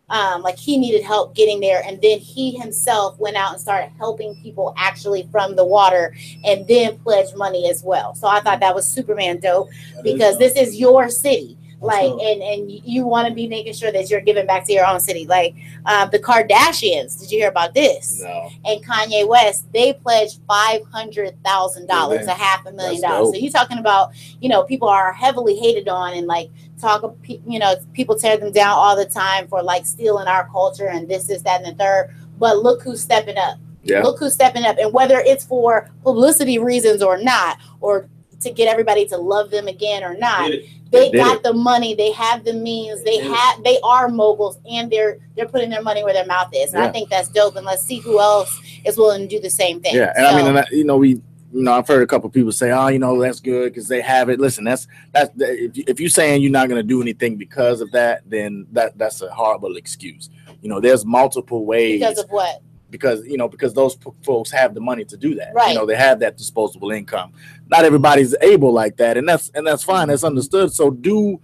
Like, he needed help getting there, and then he himself went out and started helping people actually from the water, and then pledged money as well. So I thought that was Superman dope, because this is your city. Like, and you want to be making sure that you're giving back to your own city. Like, the Kardashians, did you hear about this? No. And Kanye West, they pledged $500,000, $500,000. So you're talking about, people are heavily hated on, and like people tear them down all the time for like stealing our culture and this, that, and the third. But look who's stepping up. Yeah. Look who's stepping up. And whether it's for publicity reasons or not, or to get everybody to love them again or not, they got the money, they have the means, they are moguls, and they're putting their money where their mouth is. And I think that's dope. And let's see who else is willing to do the same thing. Yeah, and I've heard a couple of people say, "Oh, that's good because they have it." Listen, that's if you're saying you're not going to do anything because of that, then that's a horrible excuse. There's multiple ways. Because of what? Because those folks have the money to do that. Right. They have that disposable income. Not everybody's able like that, and that's fine. That's understood. So do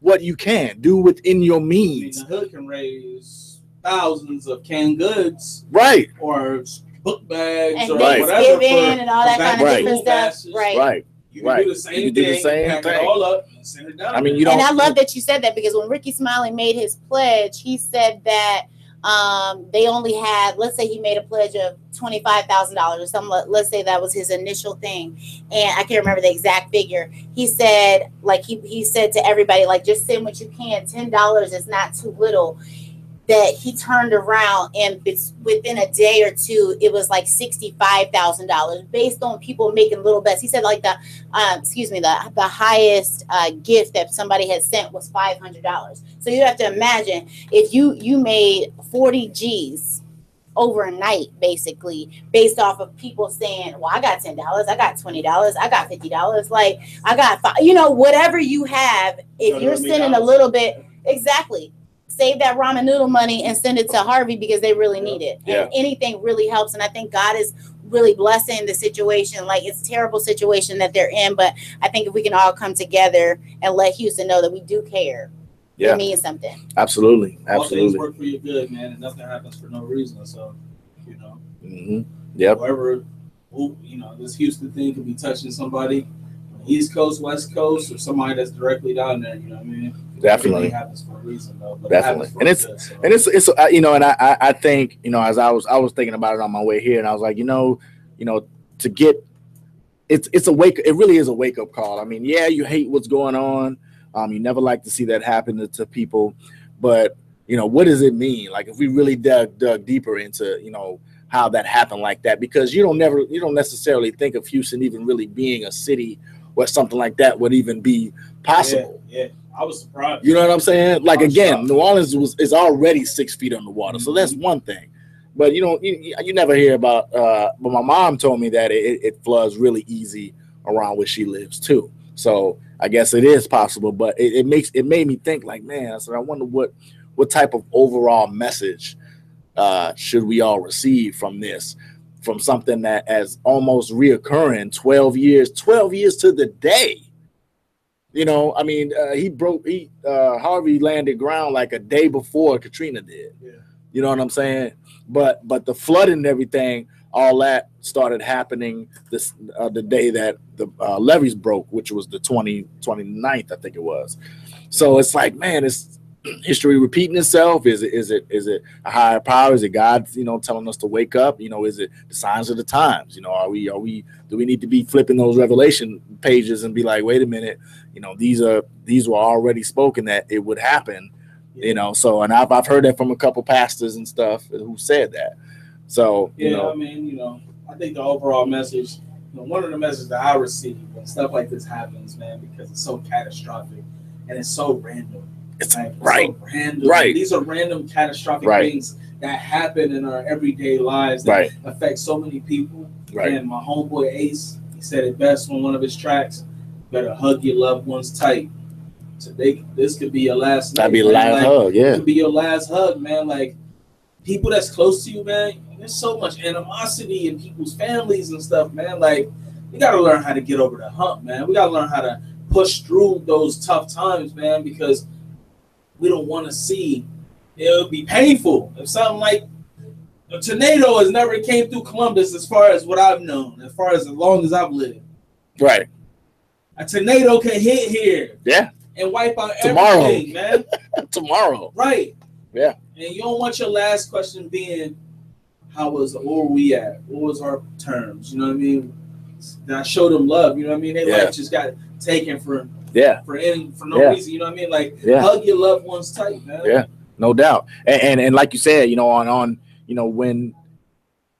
what you can. Do within your means. The hood can raise thousands of canned goods, right, or book bags, and or Thanksgiving whatever, and all that kind of different stuff. Right. You can do the same thing, pack it all up, and send it down. I mean, and I love that you said that, because when Ricky Smiley made his pledge, he said that they only had, let's say he made a pledge of $25,000 or something. Let's say that was his initial thing, and I can't remember the exact figure. He said, like he said to everybody, like, just send what you can. $10 is not too little. That he turned around, and within a day or two, it was like $65,000 based on people making little bets. He said like the highest gift that somebody had sent was $500. So you have to imagine if you made 40 G's overnight, basically, based off of people saying, well, I got $10, I got $20, I got $50, like I got whatever you have, if you're sending a little bit, exactly. Save that ramen noodle money and send it to Harvey, because they really need it. And anything really helps. And I think God is really blessing the situation. Like, it's a terrible situation that they're in, but I think if we can all come together and let Houston know that we do care, it means something. Absolutely. All things work for your good, man, and nothing happens for no reason. So, whoever, this Houston thing could be touching somebody on the East Coast, West Coast, or somebody that's directly down there. You know what I mean? Definitely. It happens for a reason, though. But definitely, and it's I think, as I was thinking about it on my way here, and I was like, to get it really is a wake up call. I mean, yeah, you hate what's going on. You never like to see that happen to people, but what does it mean? Like, if we really dug deeper into how that happened like that, because you don't necessarily think of Houston even really being a city where something like that would even be possible. Yeah. I was surprised. You know what I'm saying? Like, again, New Orleans is already 6 feet underwater, so that's one thing. But you never hear about. But my mom told me that it floods really easy around where she lives too. So I guess it is possible. But it made me think, like, man, I said, I wonder what type of overall message should we all receive from this, from something that as almost reoccurring 12 years to the day. I mean, Harvey landed ground like a day before Katrina did. Yeah. You know what I'm saying? But the flooding and everything, all that started happening the day that the levees broke, which was the 29th, I think it was. So it's like, man, it's history repeating itself. Is it a higher power? Is it God, telling us to wake up? Is it the signs of the times? Do we need to be flipping those Revelation pages and be like, wait a minute, these were already spoken that it would happen, So, and I've heard that from a couple pastors and stuff who said that. So, I mean, I think the overall message, one of the messages that I receive when stuff like this happens, man, because it's so catastrophic and it's so random. It's right. So random. Right. These are random catastrophic things that happen in our everyday lives that affect so many people. Right. And my homeboy Ace, he said it best on one of his tracks: "Better hug your loved ones tight." So this could be your last. That'd be the last hug. Yeah. It could be your last hug, man. Like, people that's close to you, man. There's so much animosity in people's families and stuff, man. Like, we gotta learn how to get over the hump, man. We gotta learn how to push through those tough times, man, because we don't want to see. It would be painful if something like a tornado has never came through Columbus, as far as what I've known, as long as I've lived. Right. A tornado can hit here. Yeah. And wipe out Tomorrow. everything, man. Tomorrow. Right. Yeah. And you don't want your last question being, where were we at? What was our terms? You know what I mean? Did I show them love? You know what I mean? Their life just got taken for no reason. You know what I mean? Like, hug your loved ones tight, man. Yeah, no doubt. And like you said, when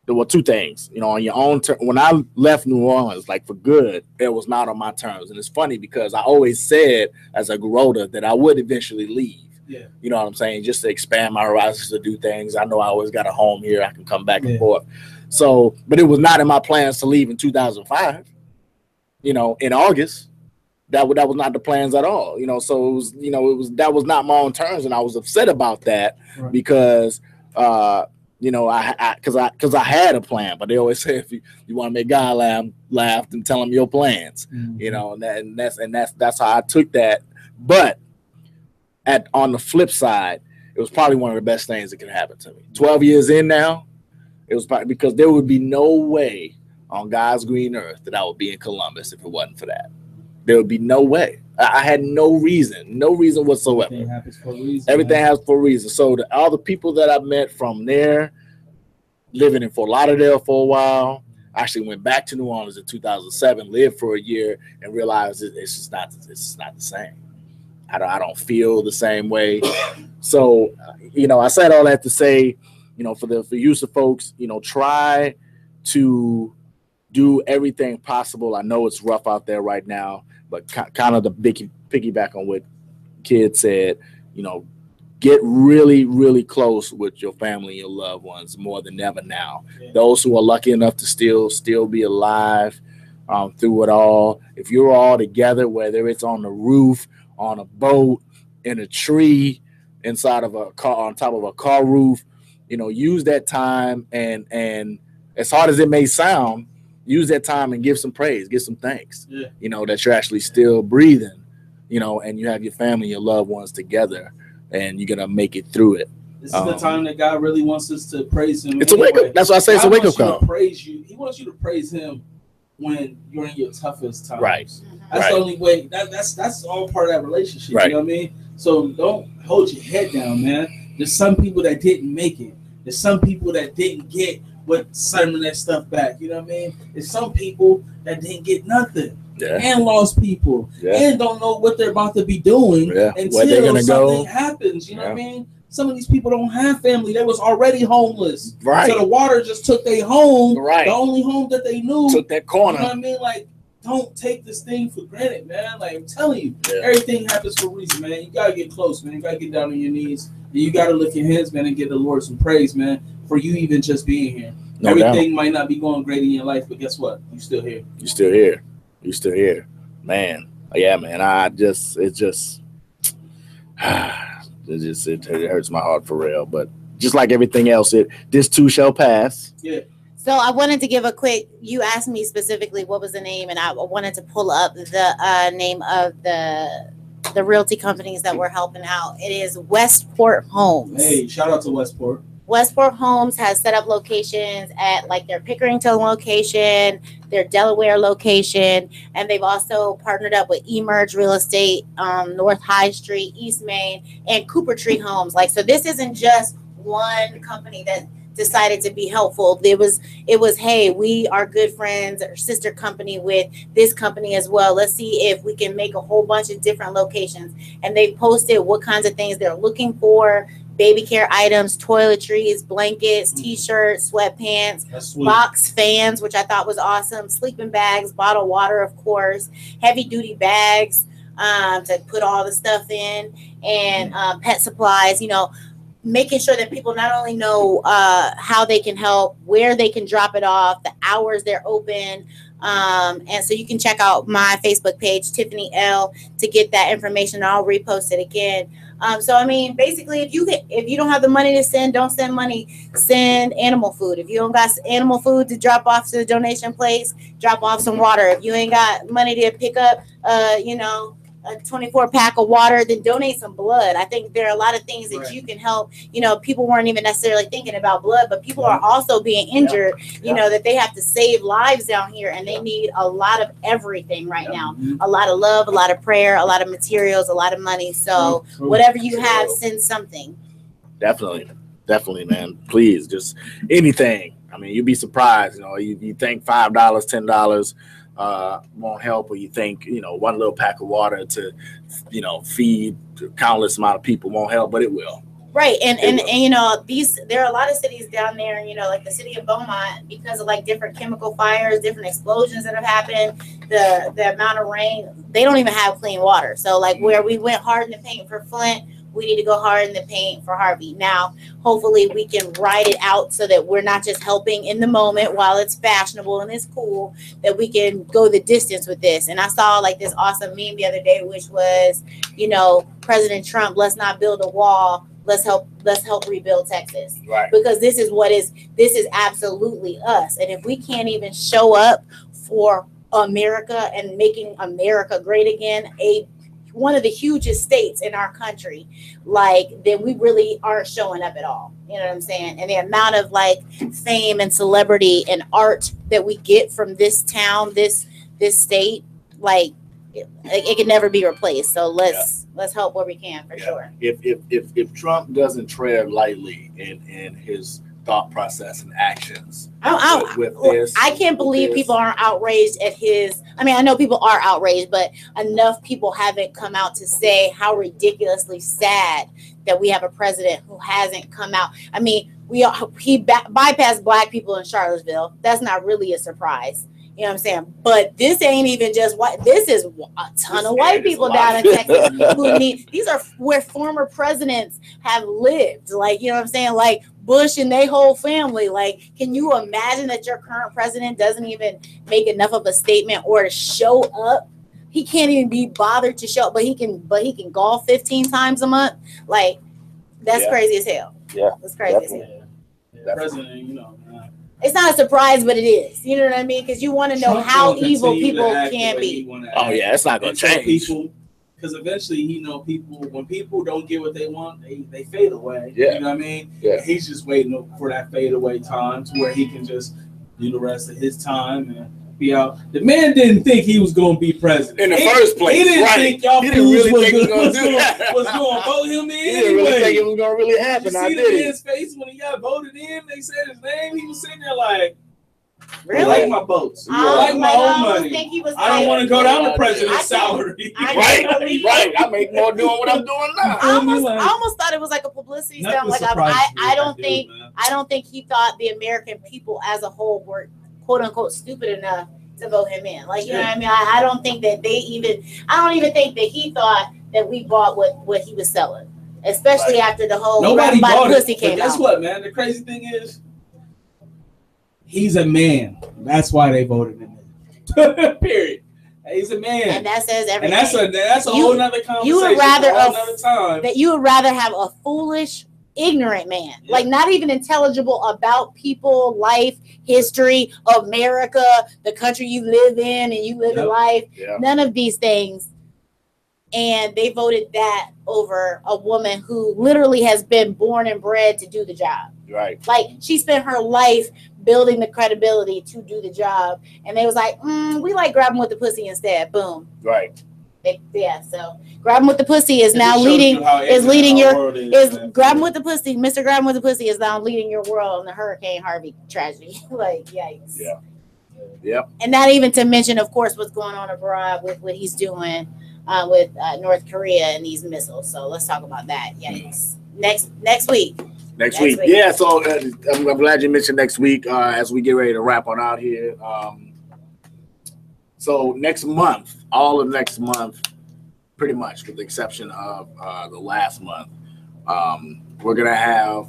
there were two things, on your own when I left New Orleans, like, for good, it was not on my terms. And it's funny because I always said as I grew older that I would eventually leave. Yeah. You know what I'm saying? Just to expand my horizons, to do things. I know I always got a home here. I can come back and forth. So, but it was not in my plans to leave in 2005. In August. That was not the plans at all. So that was not my own terms, and I was upset about that because I had a plan. But they always say, if you want to make God laugh, then tell him your plans. Mm-hmm. And that's how I took that. But on the flip side, it was probably one of the best things that could happen to me. 12 years in now, it was probably because there would be no way on God's green earth that I would be in Columbus if it wasn't for that. There would be no way. I had no reason whatsoever. Everything happens for a reason. Everything has for a reason. So all the people that I met from there, living in Fort Lauderdale for a while, I actually went back to New Orleans in 2007, lived for a year, and realized it's just not the same. I don't feel the same way. So, I said all that to say, for you folks, try to do everything possible. I know it's rough out there right now, but kind of the big piggyback on what Kid said, get really, really close with your family and your loved ones more than ever now. Yeah. Those who are lucky enough to still be alive through it all. If you're all together, whether it's on the roof, on a boat, in a tree, inside of a car, on top of a car roof, use that time and as hard as it may sound, use that time and give some praise, give some thanks. Yeah. That you're actually still breathing, and you have your family, your loved ones together, and you're gonna make it through it. This is the time that God really wants us to praise Him. It's a wake up. That's why I say it's a wake up call. Praise you. He wants you to praise Him when you're in your toughest times. Right. That's the only way. That's all part of that relationship. Right. You know what I mean? So don't hold your head down, man. There's some people that didn't make it. There's some people that didn't get what some of that stuff back. You know what I mean? There's some people that didn't get nothing. Yeah. And lost people. Yeah. And don't know what they're about to be doing until something happens. You know what I mean? Some of these people don't have family. They was already homeless. Right. So the water just took their home. Right. The only home that they knew. Took that corner. You know what I mean? Like, don't take this thing for granted, man. Like, I'm telling you, everything happens for a reason, man. You got to get close, man. You got to get down on your knees. And you got to lift your hands, man, and give the Lord some praise, man, for you even just being here. No Everything doubt. Might not be going great in your life, but guess what? You're still here. You're still here. You're still here. Man. Yeah, man. It hurts my heart for real. But just like everything else, this too shall pass. Yeah. So I wanted to give a quick, you asked me specifically what was the name, and I wanted to pull up the name of the realty companies that we're helping out. It is Westport Homes. Hey, shout out to Westport. Westport Homes has set up locations at like their Pickerington location, their Delaware location, and they've also partnered up with Emerge Real Estate, North High Street, East Main, and Cooper Tree Homes. So this isn't just one company that decided to be helpful. It was, hey, we are good friends or sister company with this company as well. Let's see if we can make a whole bunch of different locations. And they posted what kinds of things they're looking for: baby care items, toiletries, blankets, t-shirts, sweatpants, box fans, which I thought was awesome, sleeping bags, bottled water, of course, heavy duty bags to put all the stuff in, and pet supplies, making sure that people not only know how they can help, where they can drop it off, the hours they're open. And so you can check out my Facebook page, Tiffany L, to get that information. I'll repost it again. So, I mean, basically, if you don't have the money to send, don't send money, send animal food. If you don't got animal food to drop off to the donation place, drop off some water. If you ain't got money to pick up, a 24-pack of water, then donate some blood. I think there are a lot of things that you can help. People weren't even necessarily thinking about blood, but people are also being injured, that they have to save lives down here, and they need a lot of everything right now. A lot of love, a lot of prayer, a lot of materials, a lot of money. So whatever you have, send something. Definitely, man. Please, just anything. I mean, you'd be surprised. You think $5, $10 won't help, or you think one little pack of water to feed countless amount of people won't help, but it will. Right. And there are a lot of cities down there, like the city of Beaumont, because of like different chemical fires, different explosions that have happened, the amount of rain, they don't even have clean water. So like where we went hard in the paint for Flint, we need to go hard in the paint for Harvey. Now, hopefully we can ride it out so that we're not just helping in the moment while it's fashionable and it's cool, that we can go the distance with this. And I saw like this awesome meme the other day, which was, President Trump, let's not build a wall. Let's help rebuild Texas. Right. Because this is absolutely us. And if we can't even show up for America and making America great again, one of the hugest states in our country, like, then we really aren't showing up at all. You know what I'm saying? And the amount of like fame and celebrity and art that we get from this town, this state, like it can never be replaced. So let's help where we can for sure. If Trump doesn't tread lightly in his thought process and actions with this, I can't believe people aren't outraged at his. I mean, I know people are outraged, but enough people haven't come out to say how ridiculously sad that we have a president who hasn't come out. I mean, he bypassed black people in Charlottesville. That's not really a surprise. You know what I'm saying? But this ain't even just white. This is a ton of white people down in Texas who need. These are where former presidents have lived. Like, you know what I'm saying? Like Bush and their whole family. Like, can you imagine that your current president doesn't even make enough of a statement or to show up? He can't even be bothered to show up, but he can golf 15 times a month. Like, that's crazy as hell. Yeah, that's crazy as hell. The president, you know. It's not a surprise, but it is. You know what I mean? Because you want to know Trump how will evil continue people to act the can way be. he wanna Oh act. yeah, it's not gonna Until change. Because eventually, you know, when people don't get what they want, they fade away. Yeah. You know what I mean? Yeah. He's just waiting for that fade away time to where he can just do the rest of his time and be out. The man didn't think he was going to be president In the first place. He didn't right. think y'all He didn't really think he was going to do that. was going to vote him in. He didn't really think it was going to really happen. You I see did the man's face when he got voted in. They said his name. He was sitting there like, really? I like my votes. I like my own money. I don't want to go down the president's salary. Right. I make more doing what I'm doing now. I almost thought it was like a publicity stunt. Like I don't think he thought the American people as a whole were quote unquote stupid enough to vote him in. Like, you know what I mean? I don't think that I don't even think that he thought that we bought what he was selling. Especially after the whole Nobody bought pussy it. came But guess out. what, man? The crazy thing is, he's a man. That's why they voted him in. Period. He's a man, and that says everything. And that's a whole nother conversation. You would rather have a foolish, ignorant man, like not even intelligible about people, life, history, America, the country you live in, and you live in life. None of these things. And they voted that over a woman who literally has been born and bred to do the job. Right. Like she spent her life building the credibility to do the job. And they was like, we like grabbing with the pussy instead. Boom. Right. So grabbing with the pussy is now leading grabbing with the pussy. Mr. Grabbing with the pussy is now leading your world in the Hurricane Harvey tragedy. Like, yikes. Yeah. Yep. And not even to mention, of course, what's going on abroad with what he's doing with North Korea and these missiles. So let's talk about that. Yikes. Next week. Next week. Yeah, so I'm glad you mentioned next week as we get ready to wrap on out here. So next month, all of next month, pretty much with the exception of the last month, we're going to have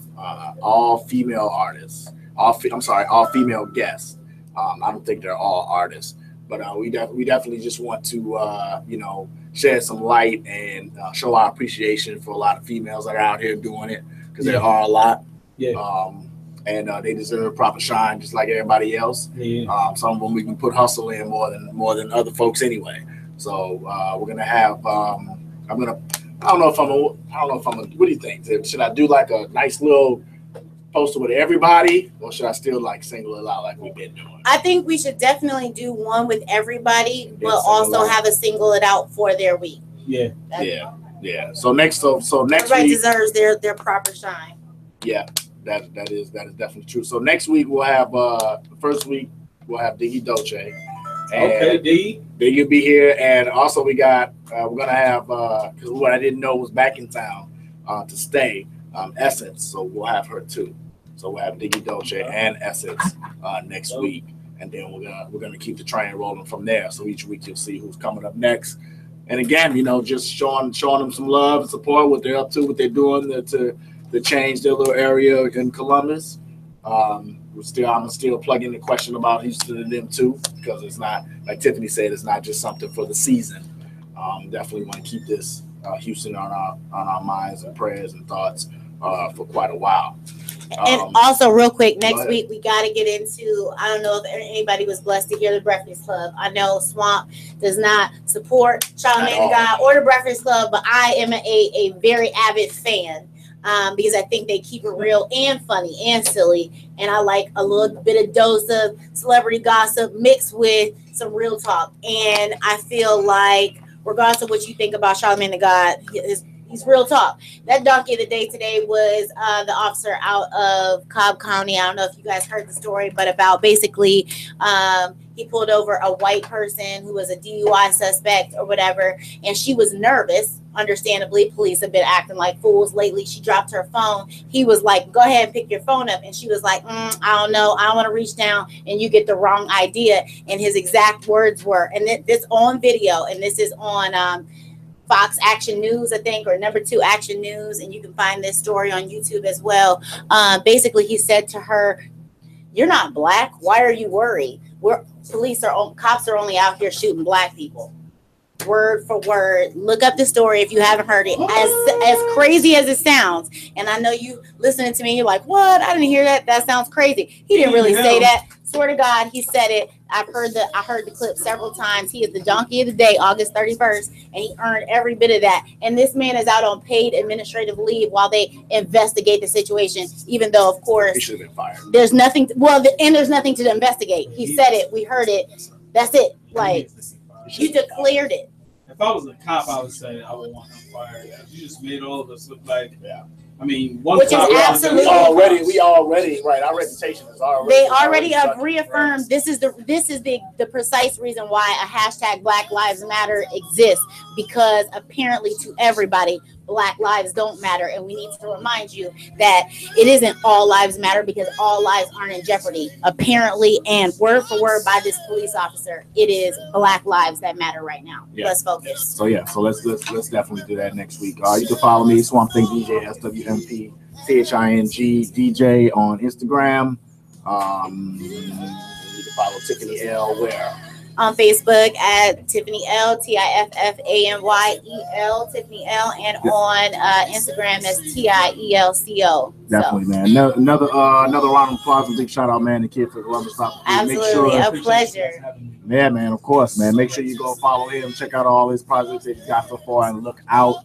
all female artists, all female guests. I don't think they're all artists, but we definitely just want to, shed some light and show our appreciation for a lot of females that are out here doing it, because there are a lot. Yeah. And they deserve proper shine just like everybody else. Yeah. Some of them we can put hustle in more than other folks anyway. So we're gonna have. I don't know if I'm. What do you think? Should I do like a nice little poster with everybody, or should I still like single it out like we've been doing? I think we should definitely do one with everybody, but also have a single it out for their week. Yeah. Yeah. So next everybody week deserves their proper shine. Yeah, that is definitely true. So next week we'll have the first week we'll have Diggy Dolce. Okay, Diggy will be here, and also we're gonna have because what I didn't know was back in town to stay. Essence, so we'll have her too. So we'll have Diggy Dolce and Essence next week, and then we're gonna keep the train rolling from there. So each week you'll see who's coming up next. And again, just showing them some love and support, what they're up to, what they're doing to change their little area in Columbus. I'm still plugging the question about Houston and them too, because it's not, like Tiffany said, it's not just something for the season. Definitely want to keep this Houston on our minds and prayers and thoughts for quite a while. And also, real quick, next week we got to get into. I don't know if anybody was blessed to hear the Breakfast Club. I know Swamp does not support Charlamagne the God or the Breakfast Club, but I am a very avid fan because I think they keep it real and funny and silly, and I like a little bit of dose of celebrity gossip mixed with some real talk. And I feel like, regardless of what you think about Charlamagne the God, he's real talk. That donkey of the day today was the officer out of Cobb County. I don't know if you guys heard the story, but about basically he pulled over a white person who was a DUI suspect or whatever, and she was nervous. Understandably, police have been acting like fools lately. She dropped her phone. He was like, go ahead and pick your phone up. And she was like, I don't know. I don't want to reach down and you get the wrong idea. And his exact words were, and this on video, and this is on Fox Action News, I think, or number 2 Action News, and you can find this story on YouTube as well. Basically, he said to her, "You're not black. Why are you worried? Cops are only out here shooting black people." Word for word. Look up the story if you haven't heard it. As crazy as it sounds, and I know you listening to me, you're like, "What? I didn't hear that. That sounds crazy." He didn't really say that. Swear to God, he said it. I heard the clip several times. He is the donkey of the day, August 31st, and he earned every bit of that. And this man is out on paid administrative leave while they investigate the situation, even though, of course, he should have been fired. There's nothing. There's nothing to investigate. He said it. We heard it. That's it. Like, you declared it. If I was a cop, I would say I would want him fired. You just made all of us look like, I mean, one which cop is absolutely we already right. Our reputation is already. They already have reaffirmed. Right. This is the precise reason why a hashtag Black Lives Matter exists, because apparently to everybody, Black lives don't matter, and we need to remind you that it isn't all lives matter, because all lives aren't in jeopardy. Apparently, and word for word by this police officer, it is Black lives that matter right now. Yeah. Let's focus. So let's definitely do that next week. You can follow me, Swamp Thing DJ, SWMP THING DJ on Instagram. You can follow Tiffany L where? On Facebook at Tiffany L, TIFFANYEL, Tiffany L, and on Instagram that's TIELCO. Definitely, man. Another round of applause and big shout out, man, the kid for the Rubber Stop. Absolutely, a pleasure. Yeah, man, of course, man. Make sure you go follow him, check out all his projects that he's got so far, and look out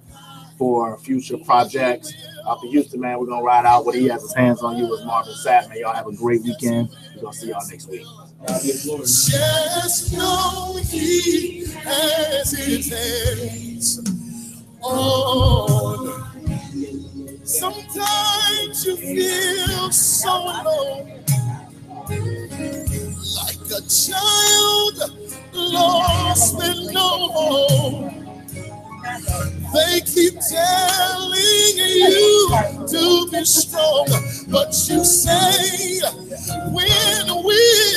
for future projects. Out to Houston, man, we're gonna ride out what he has his hands on you with Marvin Sapp, man. Y'all have a great weekend. We're gonna see y'all next week. Just know he has his hands on. Sometimes you feel so alone, like a child lost and no home. They keep telling you to be strong, but you say, when will